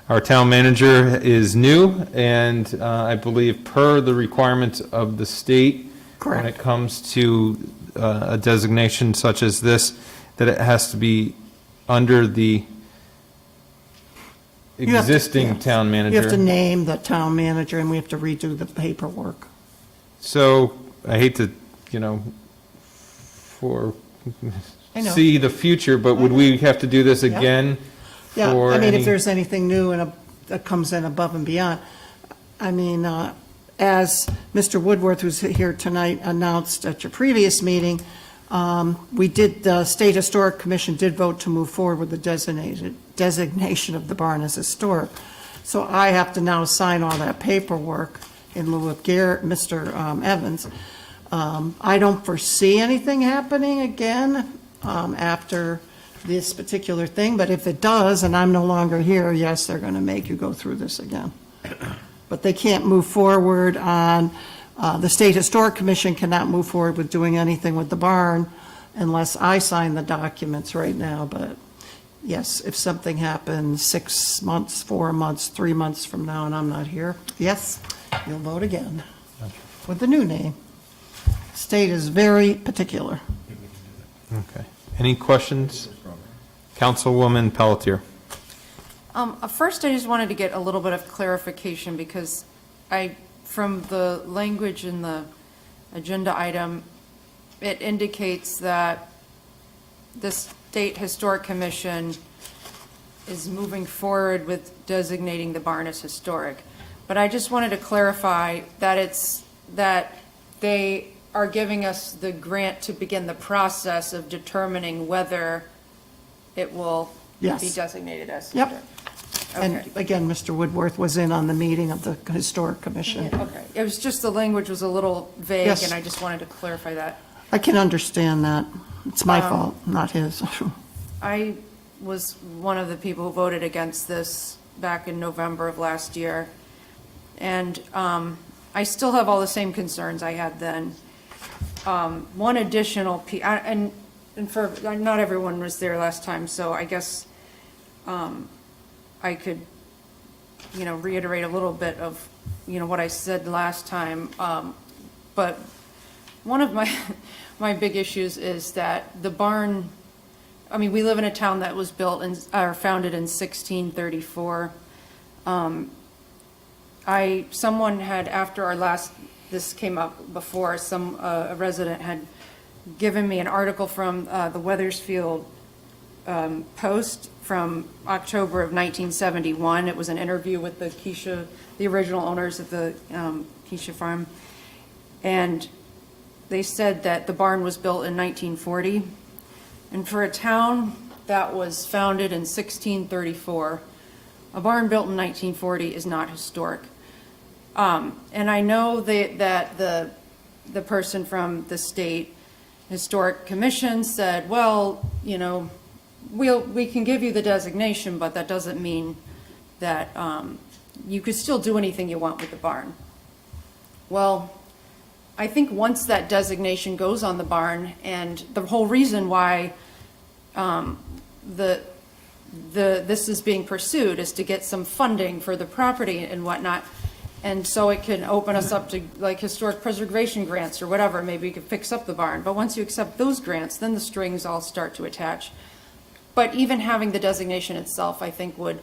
our town manager is new, and I believe per the requirements of the state, Correct. when it comes to a designation such as this, that it has to be under the You have to- existing yes. town You have to manager. name the town manager, and we have to redo the paperwork. So I hate to, I know. see the future, but would we have to do this Yeah. again? Yeah, for I mean, any- if there's anything new and that comes in above and beyond. I mean, as Mr. Woodworth, who's here tonight, announced at your previous meeting, the State Historic Commission did vote to move forward with the designation of the barn as historic. So I have to now sign all that paperwork in lieu of Mr. Evans. I don't foresee anything happening again after this particular thing, but if it does, and I'm no longer here, yes, they're going to make you go through this again. But they can't move forward on, the State Historic Commission cannot move forward with doing anything with the barn unless I sign the documents right now, but yes, if something happens 6 months, 4 months, 3 months from now and I'm not here, yes, you'll vote again with the new name. State is very particular. Okay. Any questions? Councilwoman Pelletier. First, I just wanted to get a little bit of clarification because from the language in the agenda item, it indicates that the State Historic Commission is moving forward with designating the barn as historic. But I just wanted to clarify that they are giving us the grant to begin the process of determining whether it will be Yes. designated as Yep. historic. And Okay. again, Mr. Woodworth was in on the meeting of the Historic Commission. Okay, it was just the language was a little vague, Yes. and I just wanted to clarify that. I can understand that. It's my fault, not his. I was one of the people who voted against this back in November of last year, and I still have all the same concerns I had then. One additional, and for, not everyone was there last time, so I guess I could, reiterate a little bit of, what I said last time. But one of my big issues is that the barn, we live in a town that was founded in 1634. Someone had, after this came up before, a resident had given me an article from the Wethersfield Post from October of 1971. It was an interview with the Kycia, the original owners of the Kycia farm. And they said that the barn was built in 1940. And for a town that was founded in 1634, a barn built in 1940 is not historic. And I know that the person from the State Historic Commission said, well, we can give you the designation, but that doesn't mean that you could still do anything you want with the barn. Well, I think once that designation goes on the barn, and the whole reason why this is being pursued is to get some funding for the property and whatnot, and so it can open us up to like historic preservation grants or whatever. Maybe you could fix up the barn. But once you accept those grants, then the strings all start to attach. But even having the designation itself, I think would,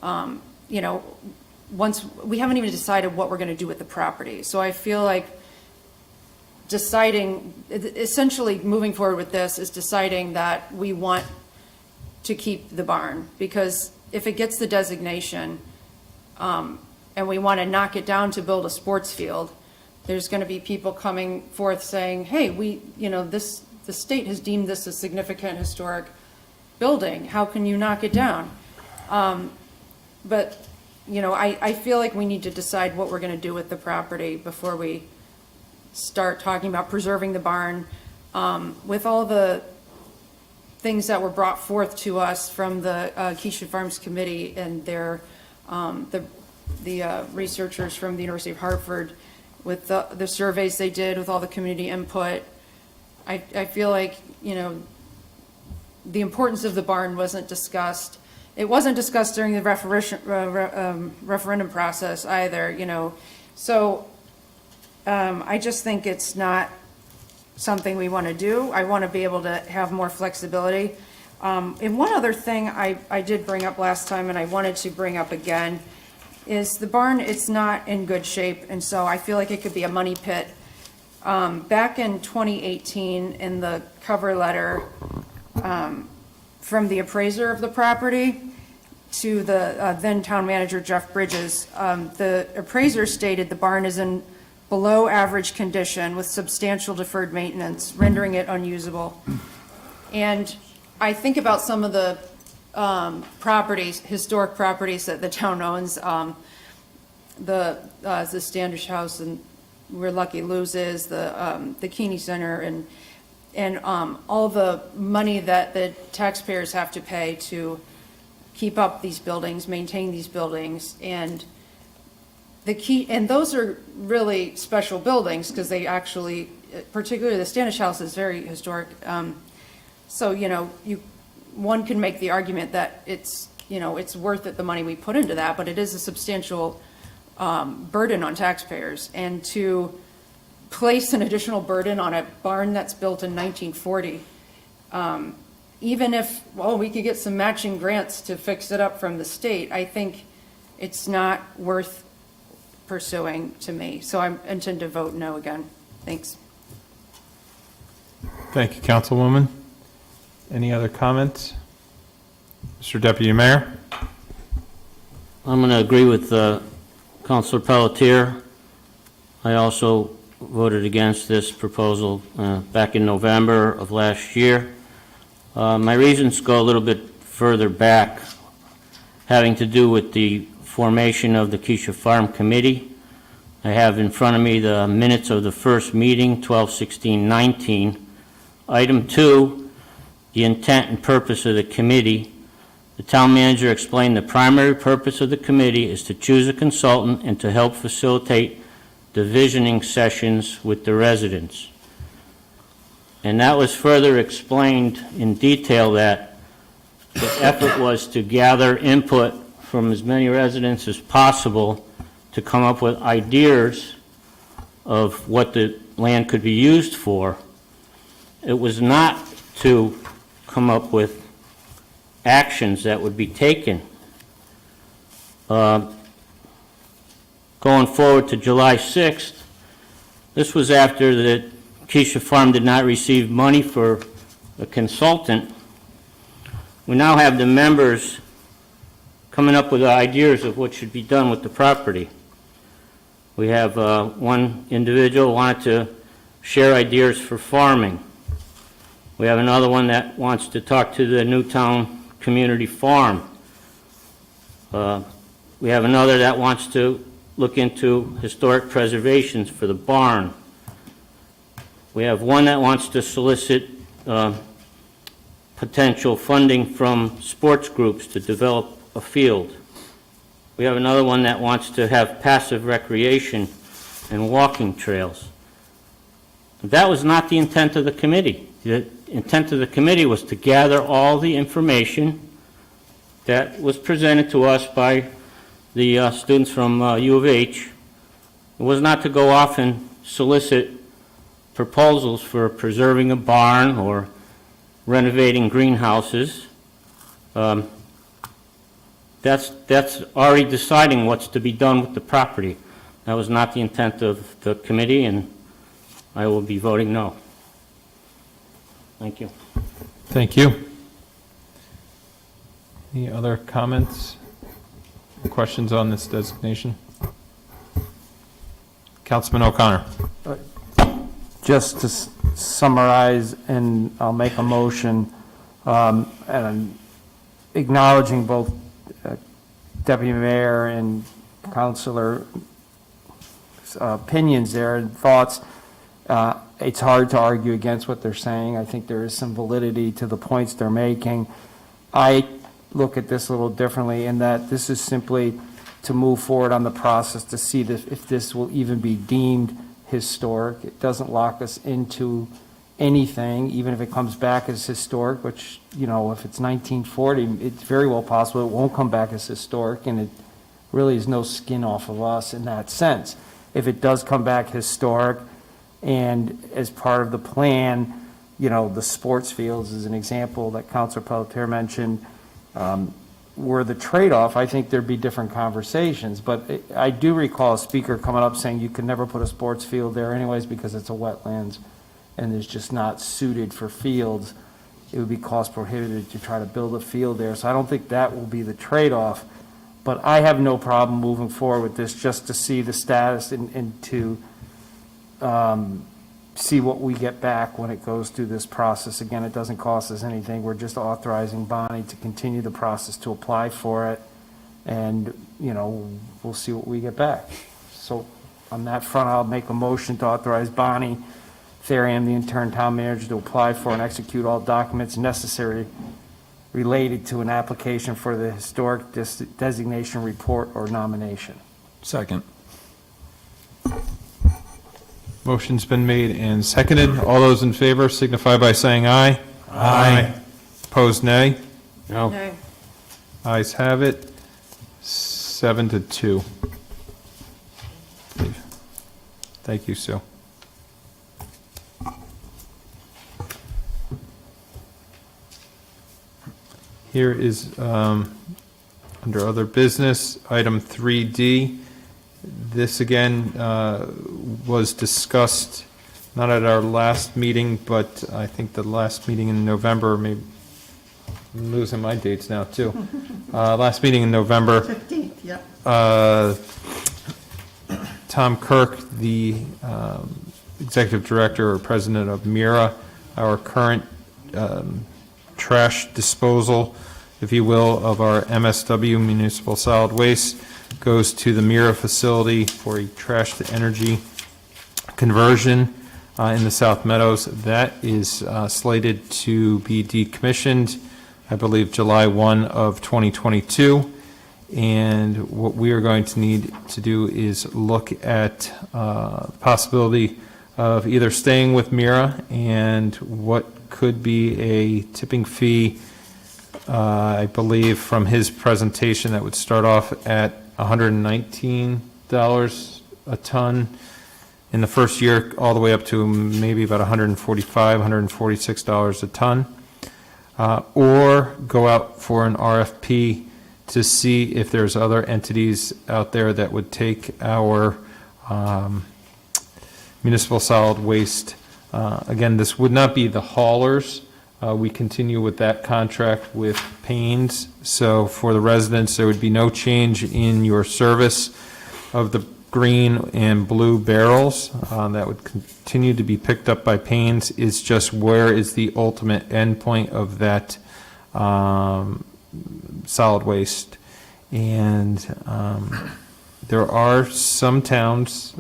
once we haven't even decided what we're going to do with the property. So I feel like essentially moving forward with this is deciding that we want to keep the barn, because if it gets the designation, and we want to knock it down to build a sports field, there's going to be people coming forth saying, hey, the state has deemed this a significant historic building. How can you knock it down? But, I feel like we need to decide what we're going to do with the property before we start talking about preserving the barn. With all the things that were brought forth to us from the Kycia Farms Committee and their, the researchers from the University of Hartford, with the surveys they did, with all the community input, I feel like, the importance of the barn wasn't discussed. It wasn't discussed during the referendum process either, So I just think it's not something we want to do. I want to be able to have more flexibility. And one other thing I did bring up last time, and I wanted to bring up again, is the barn, it's not in good shape, and so I feel like it could be a money pit. Back in 2018, in the cover letter from the appraiser of the property to the then town manager Jeff Bridges, the appraiser stated the barn is in below average condition with substantial deferred maintenance, rendering it unusable. And I think about some of the properties, historic properties that the town owns, the Standish House and where Lucky Lou's is, the Keeney Center, and all the money that the taxpayers have to pay to keep up these buildings, maintain these buildings, and those are really special buildings because they actually, particularly the Standish House is very historic. So, one can make the argument that it's worth it, the money we put into that, but it is a substantial burden on taxpayers. And to place an additional burden on a barn that's built in 1940, even if, we could get some matching grants to fix it up from the state, I think it's not worth pursuing to me. So I intend to vote no again. Thanks. Thank you, Councilwoman. Any other comments? Mr. Deputy Mayor? I'm going to agree with Councilor Pelletier. I also voted against this proposal back in November of last year. My reasons go a little bit further back, having to do with the formation of the Kycia Farm Committee. I have in front of me the minutes of the first meeting, 12/16/19. Item 2, the intent and purpose of the committee. The town manager explained the primary purpose of the committee is to choose a consultant and to help facilitate the visioning sessions with the residents. And that was further explained in detail that the effort was to gather input from as many residents as possible to come up with ideas of what the land could be used for. It was not to come up with actions that would be taken. Going forward to July 6th, this was after the Kycia Farm did not receive money for a consultant. We now have the members coming up with ideas of what should be done with the property. We have one individual wanted to share ideas for farming. We have another one that wants to talk to the Newtown Community Farm. We have another that wants to look into historic preservations for the barn. We have one that wants to solicit potential funding from sports groups to develop a field. We have another one that wants to have passive recreation and walking trails. That was not the intent of the committee. The intent of the committee was to gather all the information that was presented to us by the students from U of H. It was not to go off and solicit proposals for preserving a barn or renovating greenhouses. That's already deciding what's to be done with the property. That was not the intent of the committee, and I will be voting no. Thank you. Thank you. Any other comments, questions on this designation? Councilman O'Connor. Just to summarize, and I'll make a motion, and acknowledging both Deputy Mayor and Councilor opinions there and thoughts. It's hard to argue against what they're saying. I think there is some validity to the points they're making. I look at this a little differently in that this is simply to move forward on the process to see if this will even be deemed historic. It doesn't lock us into anything, even if it comes back as historic, which, if it's 1940, it's very well possible it won't come back as historic, and it really is no skin off of us in that sense. If it does come back historic, and as part of the plan, the sports fields is an example that Councilor Pelletier mentioned, were the trade-off, I think there'd be different conversations. But I do recall a speaker coming up saying you could never put a sports field there anyways because it's a wetlands and it's just not suited for fields. It would be cost prohibitive to try to build a field there. So I don't think that will be the trade-off. But I have no problem moving forward with this just to see the status and to see what we get back when it goes through this process. Again, it doesn't cost us anything. We're just authorizing Bonnie to continue the process to apply for it. And, we'll see what we get back. So on that front, I'll make a motion to authorize Bonnie Theriam, the intern town manager, to apply for and execute all documents necessary related to an application for the historic designation report or nomination. Second. Motion's been made and seconded. All those in favor signify by saying aye. Aye. Opposed, nay. No? No. Ayes have it, 7-2. Thank you, Sue. Here is, under other business, item 3D. This again was discussed, not at our last meeting, but I think the last meeting in November, maybe, I'm losing my dates now too. Last meeting in November. 15th, yep. Tom Kirk, the executive director or president of MIRA, our current trash disposal, if you will, of our MSW, municipal solid waste, goes to the MIRA facility for a trash to energy conversion in the South Meadows. That is slated to be decommissioned, I believe, July 1 of 2022. And what we are going to need to do is look at the possibility of either staying with MIRA and what could be a tipping fee, I believe from his presentation, that would start off at $119 a ton in the first year, all the way up to maybe about $145, $146 a ton, or go out for an RFP to see if there's other entities out there that would take our municipal solid waste. Again, this would not be the haulers. We continue with that contract with Paynes. So for the residents, there would be no change in your service of the green and blue barrels. That would continue to be picked up by Paynes. It's just where is the ultimate endpoint of that solid waste. And there are some towns,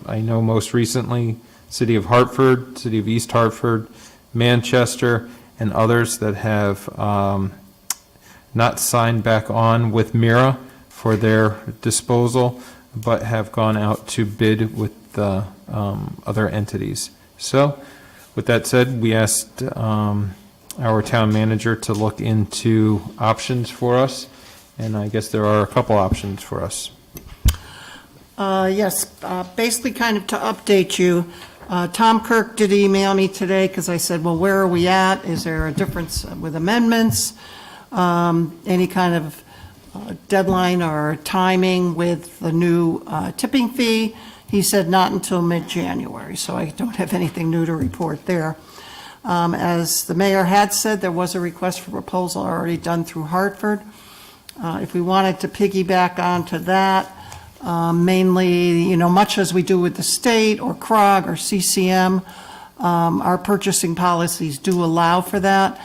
I know most recently, City of Hartford, City of East Hartford, Manchester, and others that have not signed back on with MIRA for their disposal, but have gone out to bid with the other entities. So with that said, we asked our town manager to look into options for us, and I guess there are a couple options for us. Yes, basically kind of to update you, Tom Kirk did email me today because I said, well, where are we at? Is there a difference with amendments? Any kind of deadline or timing with the new tipping fee? He said not until mid-January, so I don't have anything new to report there. As the mayor had said, there was a request for proposal already done through Hartford. If we wanted to piggyback onto that, mainly, much as we do with the state or CROG or CCM, our purchasing policies do allow for that.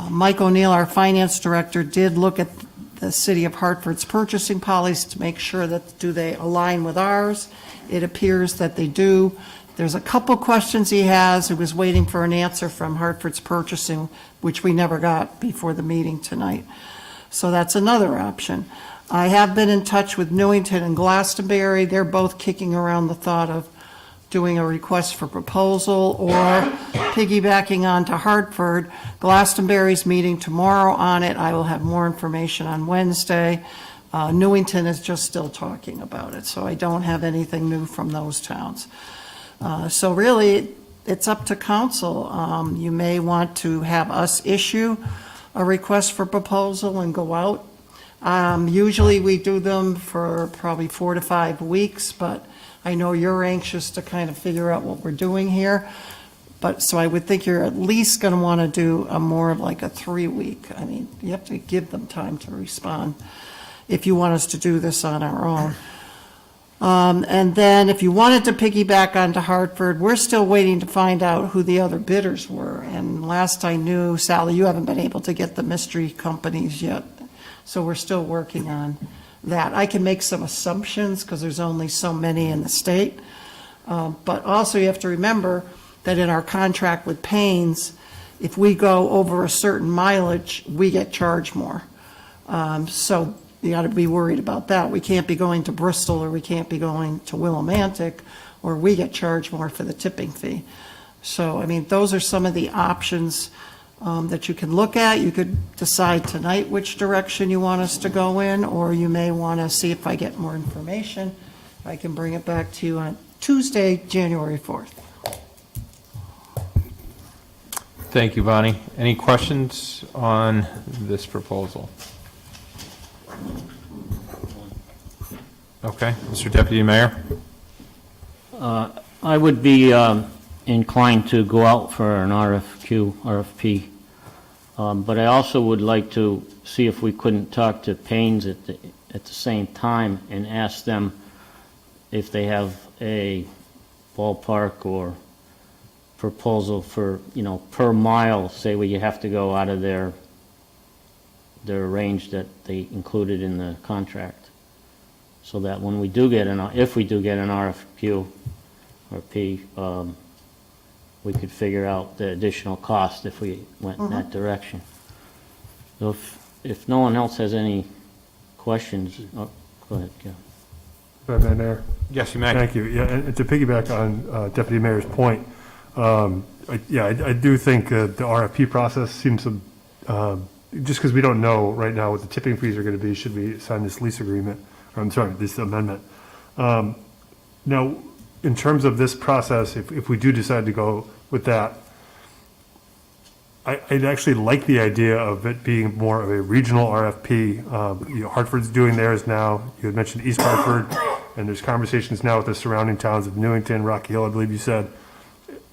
Mike O'Neill, our finance director, did look at the city of Hartford's purchasing policies to make sure that do they align with ours. It appears that they do. There's a couple questions he has. He was waiting for an answer from Hartford's purchasing, which we never got before the meeting tonight. So that's another option. I have been in touch with Newington and Glastonbury. They're both kicking around the thought of doing a request for proposal or piggybacking on to Hartford. Glastonbury's meeting tomorrow on it. I will have more information on Wednesday. Newington is just still talking about it, so I don't have anything new from those towns. So really, it's up to council. You may want to have us issue a request for proposal and go out. Usually we do them for probably 4 to 5 weeks, but I know you're anxious to kind of figure out what we're doing here. But, so I would think you're at least going to want to do a more of like a 3-week. I mean, you have to give them time to respond if you want us to do this on our own. And then if you wanted to piggyback onto Hartford, we're still waiting to find out who the other bidders were. And last I knew, Sally, you haven't been able to get the mystery companies yet. So we're still working on that. I can make some assumptions because there's only so many in the state. But also you have to remember that in our contract with Paynes, if we go over a certain mileage, we get charged more. So you got to be worried about that. We can't be going to Bristol or we can't be going to Willimantic, or we get charged more for the tipping fee. So, I mean, those are some of the options that you can look at. You could decide tonight which direction you want us to go in, or you may want to see if I get more information. I can bring it back to you on Tuesday, January 4th. Thank you, Bonnie. Any questions on this proposal? Okay, Mr. Deputy Mayor? I would be inclined to go out for an RFP, but I also would like to see if we couldn't talk to Paynes at the same time and ask them if they have a ballpark or proposal for, per mile, say where you have to go out of their range that they included in the contract. So that when we do get if we do get an RFP, we could figure out the additional cost if we went in that direction. So if no one else has any questions, go ahead, Kevin. Mayor? Yes, you may. Thank you. Yeah, and to piggyback on Deputy Mayor's point, I do think the RFP process seems to, just because we don't know right now what the tipping fees are going to be, should we sign this lease agreement, or I'm sorry, this amendment. Now, in terms of this process, if we do decide to go with that, I'd actually like the idea of it being more of a regional RFP. Hartford's doing theirs now. You had mentioned East Hartford, and there's conversations now with the surrounding towns of Newington, Rocky Hill, I believe you said.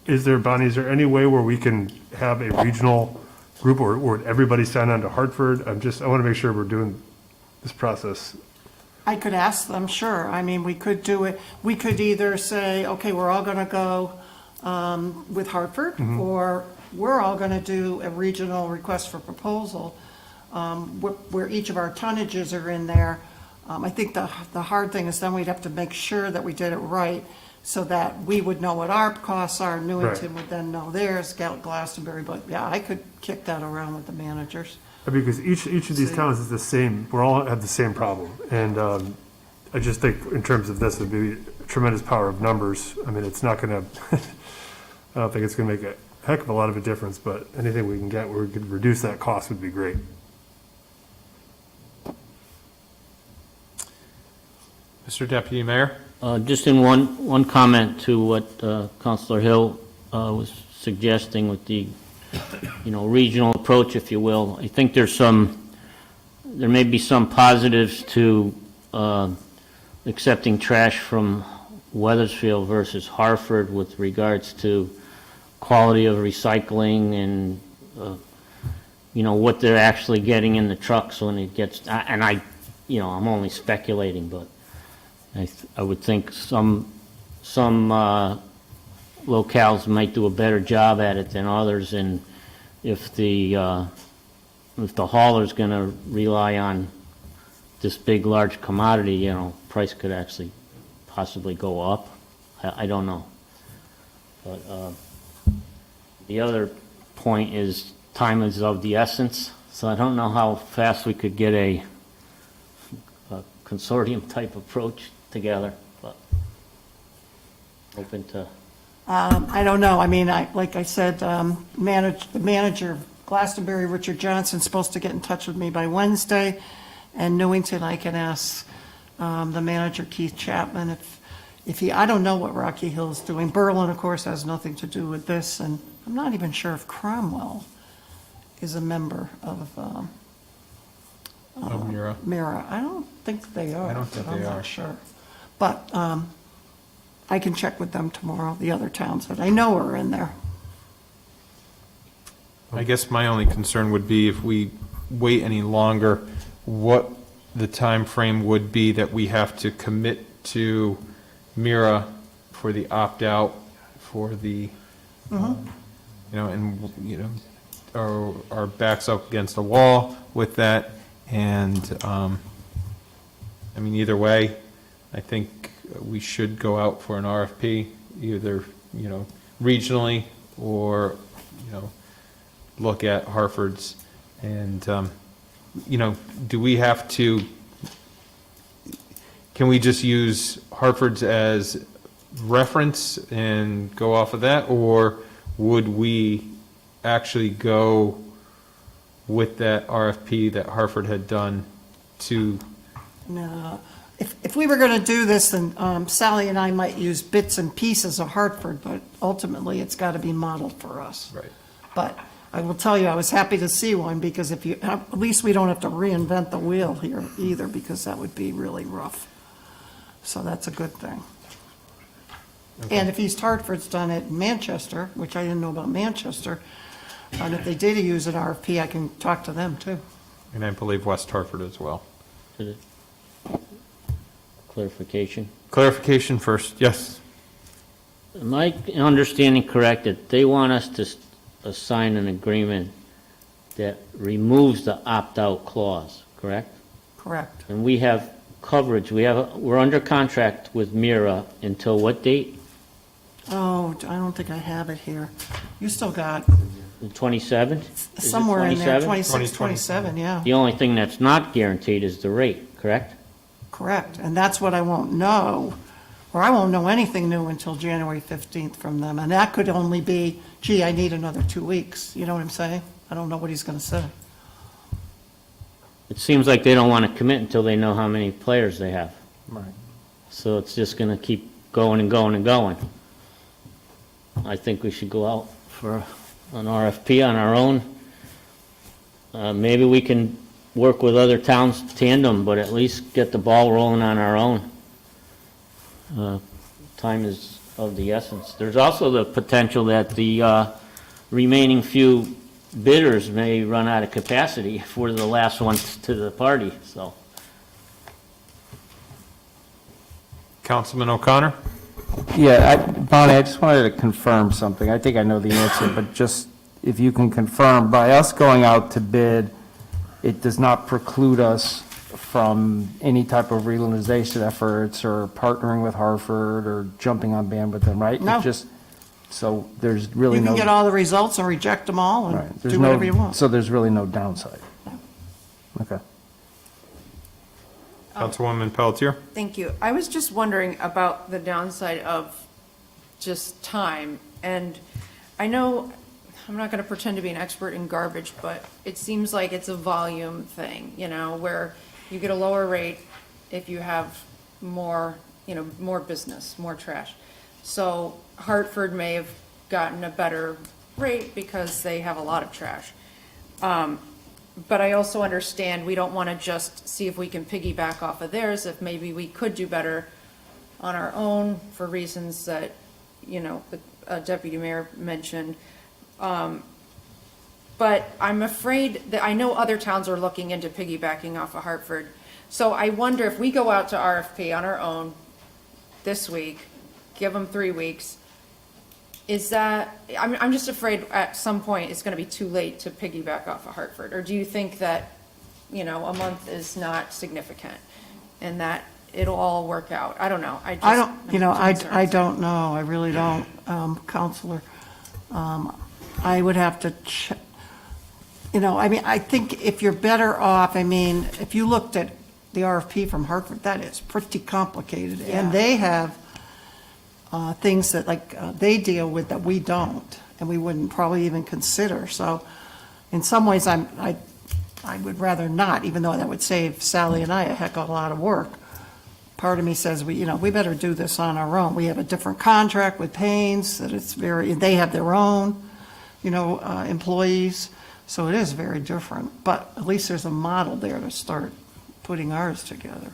Bonnie, is there any way where we can have a regional group, or would everybody sign on to Hartford? I want to make sure we're doing this process. I could ask them, sure. I mean, we could do it. We could either say, okay, we're all going to go with Hartford, or we're all going to do a regional request for proposal where each of our tonnages are in there. I think the hard thing is then we'd have to make sure that we did it right so that we would know what our costs are. Newington would then know theirs, Glastonbury. But yeah, I could kick that around with the managers. Because each of these towns is the same, we all have the same problem. And I just think in terms of this, it'd be a tremendous power of numbers. I mean, it's not going to, I don't think it's going to make a heck of a lot of a difference, but anything we can get where we could reduce that cost would be great. Mr. Deputy Mayor? Just in one comment to what Councilor Hill was suggesting with the regional approach, if you will. I think there may be some positives to accepting trash from Wethersfield versus Hartford with regards to quality of recycling and what they're actually getting in the trucks when it gets. And I'm only speculating, but I would think some locales might do a better job at it than others, and if the hauler's going to rely on this big, large commodity, price could actually possibly go up. I don't know. But the other point is time is of the essence, so I don't know how fast we could get a consortium-type approach together, but open to... I don't know. I mean, like I said, the manager of Glastonbury, Richard Johnson, is supposed to get in touch with me by Wednesday. And Newington, I can ask the manager, Keith Chapman, I don't know what Rocky Hill's doing. Berlin, of course, has nothing to do with this, and I'm not even sure if Cromwell is a member of MIRA. MIRA. I don't think they are. I don't think but they I'm are. not sure. But I can check with them tomorrow, the other towns that I know are in there. I guess my only concern would be if we wait any longer, what the time frame would be that we have to commit to MIRA for the opt-out, for the, our backs up against the wall with that. And, either way, I think we should go out for an RFP, either, regionally or, look at Hartford's. And, do we have to, can we just use Hartford's as reference and go off of that? Or would we actually go with that RFP that Hartford had done to? No. If we were going to do this, then Sally and I might use bits and pieces of Hartford, but ultimately it's got to be modeled for us. Right. But I will tell you, I was happy to see one because at least we don't have to reinvent the wheel here either, because that would be really rough. So that's a good thing. Okay. And if East Hartford's done it in Manchester, which I didn't know about Manchester, and if they did use an RFP, I can talk to them too. And I believe West Hartford as well. Clarification. Clarification first, yes. Am I understanding correct that they want us to sign an agreement that removes the opt-out clause, correct? Correct. And we have coverage, we're under contract with MIRA until what date? Oh, I don't think I have it here. You still got The 27th? Is it somewhere in there, 27? 26, 27, yeah. The only thing that's not guaranteed is the rate, correct? Correct, and that's what I won't know, or I won't know anything new until January 15th from them, and that could only be, gee, I need another 2 weeks, you know what I'm saying? I don't know what he's going to say. It seems like they don't want to commit until they know how many players they have. Right. So it's just going to keep going and going and going. I think we should go out for an RFP on our own. Maybe we can work with other towns tandem, but at least get the ball rolling on our own. Time is of the essence. There's also the potential that the remaining few bidders may run out of capacity if we're the last ones to the party, so. Councilman O'Connor? Yeah, Bonnie, I just wanted to confirm something. I think I know the answer, but just if you can confirm, by us going out to bid, it does not preclude us from any type of realization efforts or partnering with Hartford or jumping on band with them, right? No. It just, so there's really You no. can get all the results and reject them all Right, and there's do no- whatever you want. So there's really no downside? Okay. Councilwoman Pelletier? Thank you. I was just wondering about the downside of just time. And I know, I'm not going to pretend to be an expert in garbage, but it seems like it's a volume thing, where you get a lower rate if you have more, more business, more trash. So Hartford may have gotten a better rate because they have a lot of trash. But I also understand we don't want to just see if we can piggyback off of theirs, if maybe we could do better on our own for reasons that, the Deputy Mayor mentioned. But I'm afraid that, I know other towns are looking into piggybacking off of Hartford. So I wonder if we go out to RFP on our own this week, give them 3 weeks, is that, I'm just afraid at some point it's going to be too late to piggyback off of Hartford? Or do you think that, a month is not significant and that it'll all work out? I don't know. I don't know. I really don't, Counselor. I would have to check. I think if you're better off, if you looked at the RFP from Hartford, that is pretty complicated. Yeah. And they have things that they deal with that we don't, and we wouldn't probably even consider. So in some ways, I would rather not, even though that would save Sally and I a heck of a lot of work. part of me says, we better do this on our own. We have a different contract with Paynes, that they have their own, employees, so it is very different. But at least there's a model there to start putting ours together.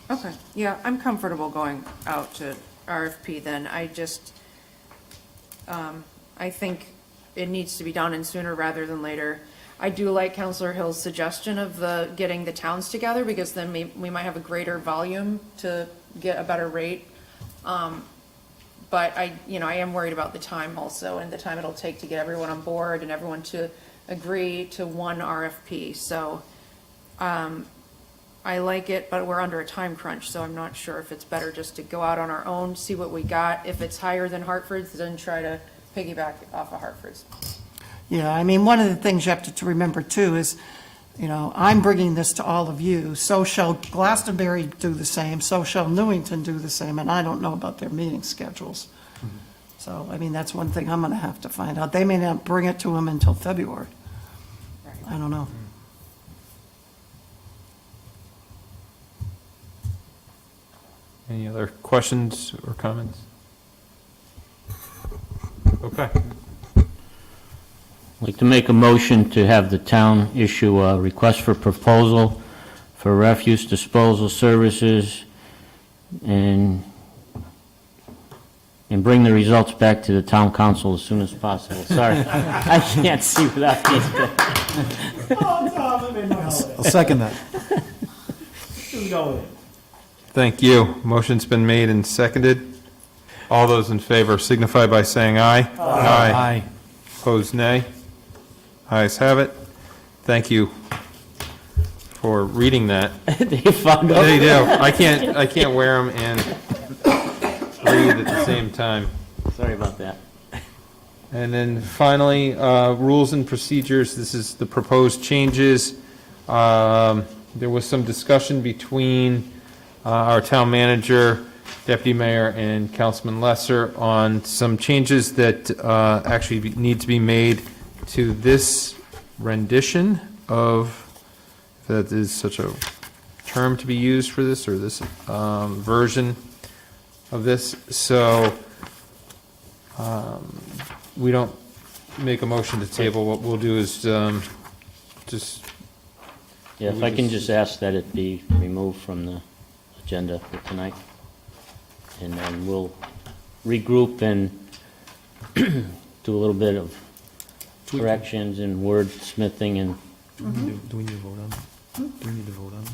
Okay, yeah, I'm comfortable going out to RFP then. I just, I think it needs to be done and sooner rather than later. I do like Counselor Hill's suggestion of getting the towns together, because then we might have a greater volume to get a better rate. But I am worried about the time also, and the time it'll take to get everyone on board and everyone to agree to one RFP. So, I like it, but we're under a time crunch, so I'm not sure if it's better just to go out on our own, see what we got. If it's higher than Hartford's, then try to piggyback off of Hartford's. Yeah, I mean, one of the things you have to remember too is, I'm bringing this to all of you, so shall Glastonbury do the same, so shall Newington do the same, and I don't know about their meeting schedules. So, I mean, that's one thing I'm gonna have to find out. They may not bring it to them until February. I don't know. Any other questions or comments? Okay. I'd like to make a motion to have the town issue a request for proposal for refuse disposal services and bring the results back to the town council as soon as possible. Sorry, I can't see without these. I'll second that. Thank you. Motion's been made and seconded. All those in favor signify by saying aye. Aye. Opposed, nay. Ayes have it. Thank you for reading that. They found out. They do. I can't wear them and read at the same time. Sorry about that. And then finally, rules and procedures. This is the proposed changes. There was some discussion between our town manager, deputy mayor, and Councilman Lesser on some changes that actually need to be made to this rendition of, if that is such a term to be used for this, or this version of this. So we don't make a motion to table. What we'll do is just... Yeah, if I can just ask that it be removed from the agenda for tonight, and then we'll regroup and do a little bit of corrections and wordsmithing and... Do we need to vote on it? Do we need to vote on it?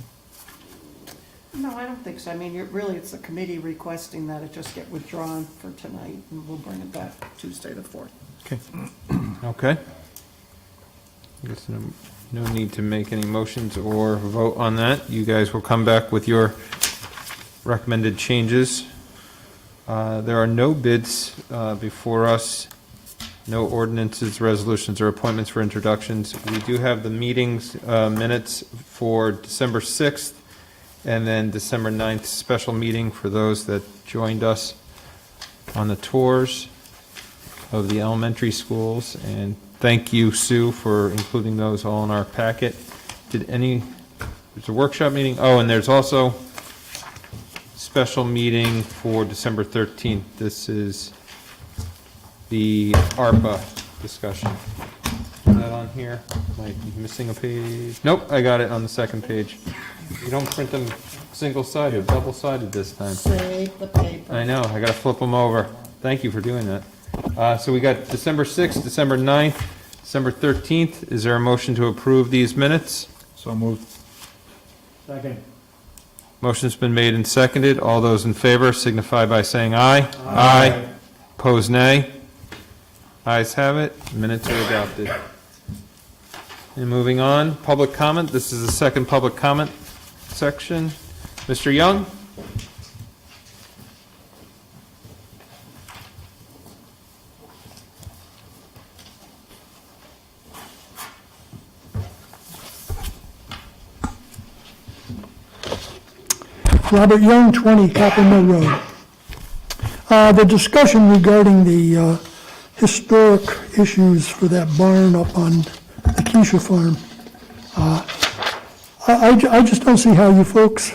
No, I don't think so. I mean, it's the committee requesting that it just get withdrawn for tonight, and we'll bring it back Tuesday the 4th. Okay. Okay. I guess no need to make any motions or vote on that. You guys will come back with your recommended changes. There are no bids before us, no ordinances, resolutions, or appointments for introductions. We do have the meetings minutes for December 6th and then December 9th special meeting for those that joined us on the tours of the elementary schools. And thank you, Sue, for including those all in our packet. There's a workshop meeting? Oh, and there's also special meeting for December 13th. This is the ARPA discussion. Is that on here? Am I missing a page? Nope, I got it on the second page. You don't print them single-sided, double-sided this time. Save the paper. I know, I gotta flip them over. Thank you for doing that. So we got December 6th, December 9th, December 13th. Is there a motion to approve these minutes? So moved. Second. Motion's been made and seconded. All those in favor signify by saying aye. Aye. Opposed, nay. Ayes have it. Minutes are adopted. And moving on, public comment. This is the second public comment section. Mr. Young? Robert Young, 20 Copper Mill Road. The discussion regarding the historic issues for that barn up on the Kycia farm, I just don't see how you folks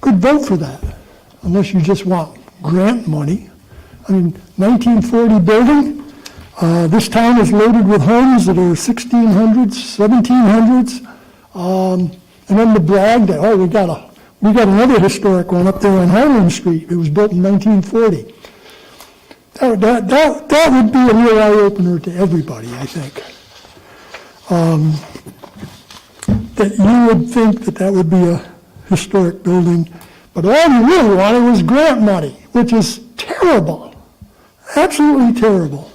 could vote for that, unless you just want grant money. I mean, 1940 building, this town is loaded with homes that are 1600s, 1700s, and then to brag that, oh, we got another historic one up there on Highland Street. It was built in 1940. That would be a real eye-opener to everybody, I think. That you would think that would be a historic building, but all you really wanted was grant money, which is terrible, absolutely terrible.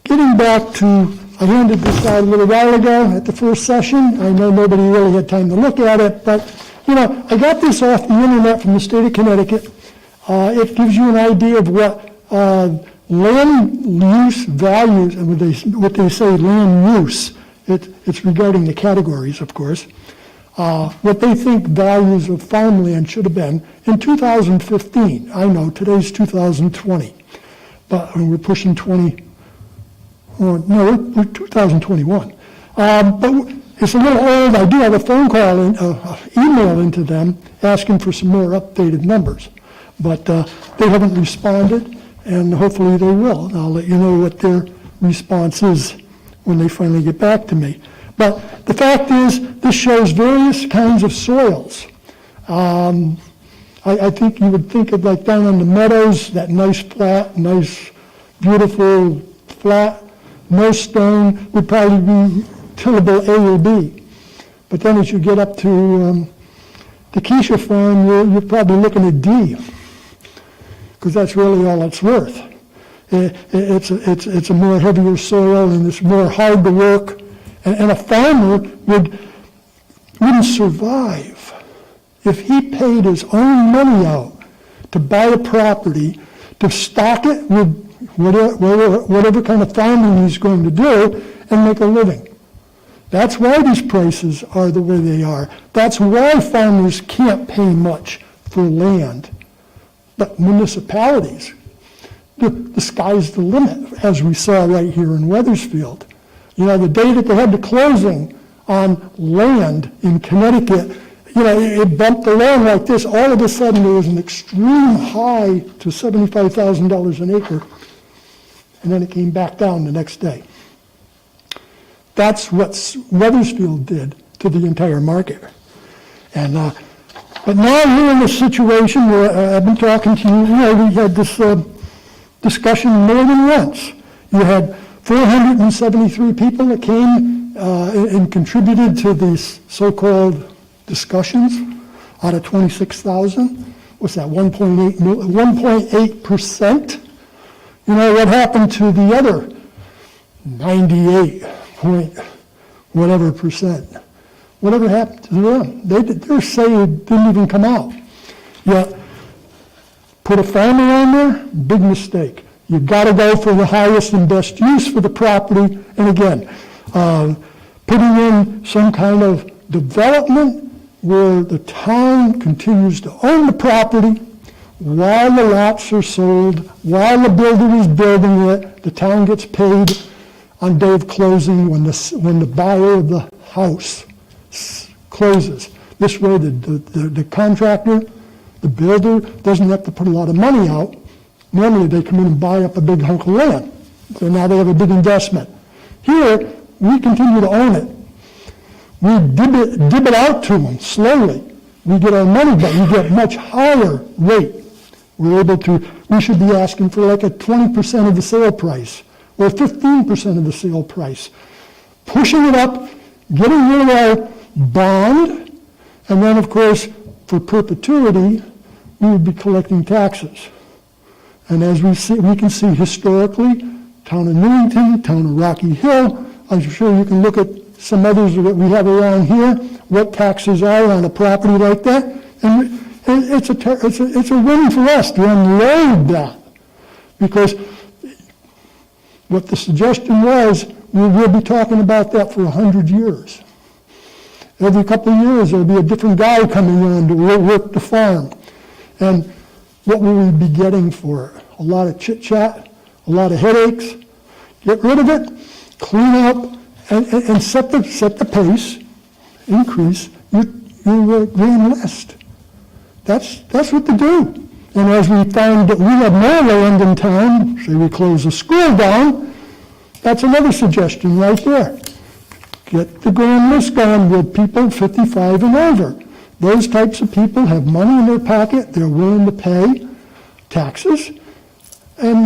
Getting back to, I handed this out a little while ago at the first session. I know nobody really had time to look at it, but, you know, I got this off the internet from the state of Connecticut. It gives you an idea of what land use values, and what they say land use, it's regarding the categories, of course, what they think values of farmland should have been in 2015. I know, today's 2020, but we're pushing 20, oh, no, we're 2021. But it's a little old. I do have a phone call, email into them asking for some more updated numbers, but they haven't responded, and hopefully they will. And I'll let you know what their response is when they finally get back to me. But the fact is, this shows various kinds of soils. I think you would think of like down on the meadows, that nice flat, nice, beautiful flat, no stone would probably be tillable A or B. But then as you get up to the Kycia farm, you're probably looking at D, because that's really all it's worth. It's a more heavier soil, and it's more hard to work, and a farmer wouldn't survive if he paid his own money out to buy a property, to stock it with whatever kind of farming he's going to do, and make a living. That's why these prices are the way they are. That's why farmers can't pay much for land. But municipalities, the sky's the limit, as we saw right here in Wethersfield. You know, the day that they had the closing on land in Connecticut, you know, it bumped along like this. All of a sudden, there was an extreme high to $75,000 an acre, and then it came back down the next day. That's what Wethersfield did to the entire market. And but now we're in a situation where I've been talking to you. You know, we had this discussion more than once. You had 473 people that came and contributed to these so-called discussions out of 26,000. What's that, 1.8%? You know, what happened to the other 98 point whatever percent? Whatever happened to them? They're saying it didn't even come out. Yet, put a farmer on there, big mistake. You've got to go for the highest and best use for the property. And again, putting in some kind of development where the town continues to own the property while the lots are sold, while the builder is building it, the town gets paid on day of closing when the buyer of the house closes. This way, the contractor, the builder, doesn't have to put a lot of money out. Normally, they come in and buy up a big hunk of land. So now they have a big investment. Here, we continue to own it. We dib it out to them slowly. We get our money, but we get much higher rate. We should be asking for like a 20% of the sale price or 15% of the sale price. Pushing it up, getting rid of our bond, and then, of course, for perpetuity, we would be collecting taxes. And as we can see historically, town of Newington, town of Rocky Hill, I'm sure you can look at some others that we have around here, what taxes are on a property like that, and it's a win for us to unload that, because what the suggestion was, we will be talking about that for 100 years. Every couple of years, there'll be a different guy coming on to work the farm. And what will we be getting for it? A lot of chit-chat, a lot of headaches. Get rid of it, clean up, and set the pace, increase. your grand list. That's what to do. And as we find that we have more land in town, say we close the school down, that's another suggestion right there. Get the grand list going with people 55 and over. Those types of people have money in their pocket, they're willing to pay taxes, and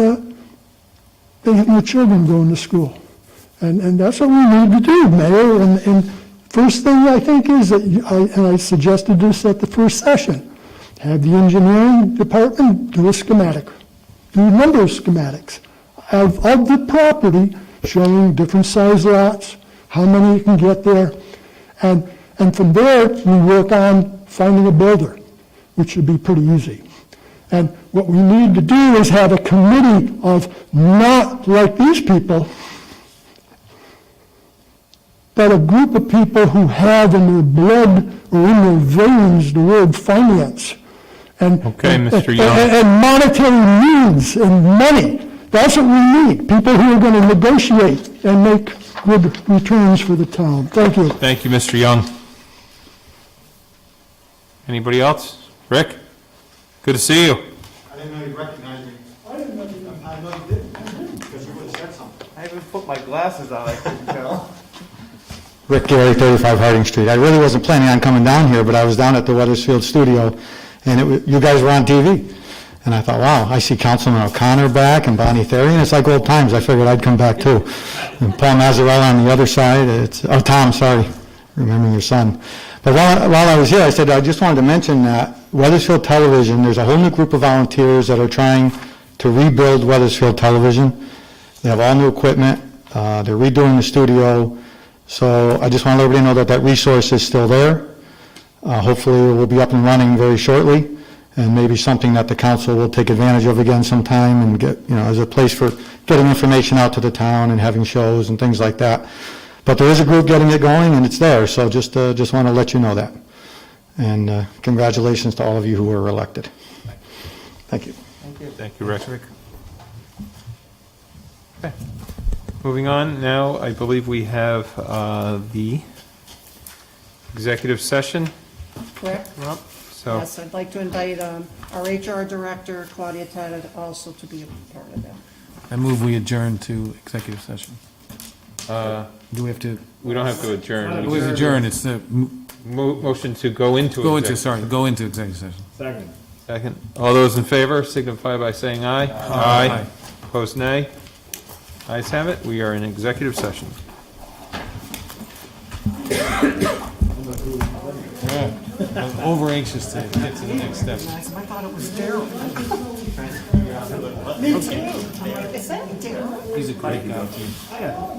they have no children going to school. And that's what we need to do, Mayor. And first thing I think is that, and I suggested this at the first session, have the engineering department do a schematic, do a number of schematics of the property showing different size lots, how many you can get there, and from there, we work on finding a builder, which should be pretty easy. And what we need to do is have a committee of not like these people, but a group of people who have in their blood or in their veins the word finance. Okay, Mr. Young. And monetary needs and money. That's what we need, people who are going to negotiate and make good returns for the town. Thank you. Thank you, Mr. Young. Anybody else? Rick? Good to see you. I didn't know you recognized me. I didn't know you did. I know you didn't, because you would have said something. I haven't put my glasses on, I couldn't tell. Rick Gary, 35 Harding Street. I really wasn't planning on coming down here, but I was down at the Wethersfield studio, and you guys were on TV. And I thought, wow, I see Councilman O'Connor back and Bonnie Therian. It's like old times. I figured I'd come back too. And Paul Mazzarella on the other side. Tom, sorry, remembering your son. But while I was here, I said I just wanted to mention that Wethersfield Television, there's a whole new group of volunteers that are trying to rebuild Wethersfield Television. They have all new equipment. They're redoing the studio. So I just want to let everybody know that that resource is still there. Hopefully it will be up and running very shortly, and maybe something that the council will take advantage of again sometime and get, as a place for getting information out to the town and having shows and things like that. But there is a group getting it going, and it's there, so just want to let you know that. And congratulations to all of you who were elected. Thank you. Thank you, Rick. Okay. Moving on, now I believe we have the executive session. Correct? So, Yes, I'd like to invite our HR director, Claudia Ted, also to be a part of that. I move we adjourn to executive session. Do we have to? we don't have to adjourn. We adjourn, it's the, Motion to go into. go into executive session. Second. Second. All those in favor signify by saying aye. Aye. Opposed, nay. Ayes have it. We are in executive session. I was over anxious to get to the next step. I thought it was Daryl. Me too. Is that Daryl? He's a great guy, too.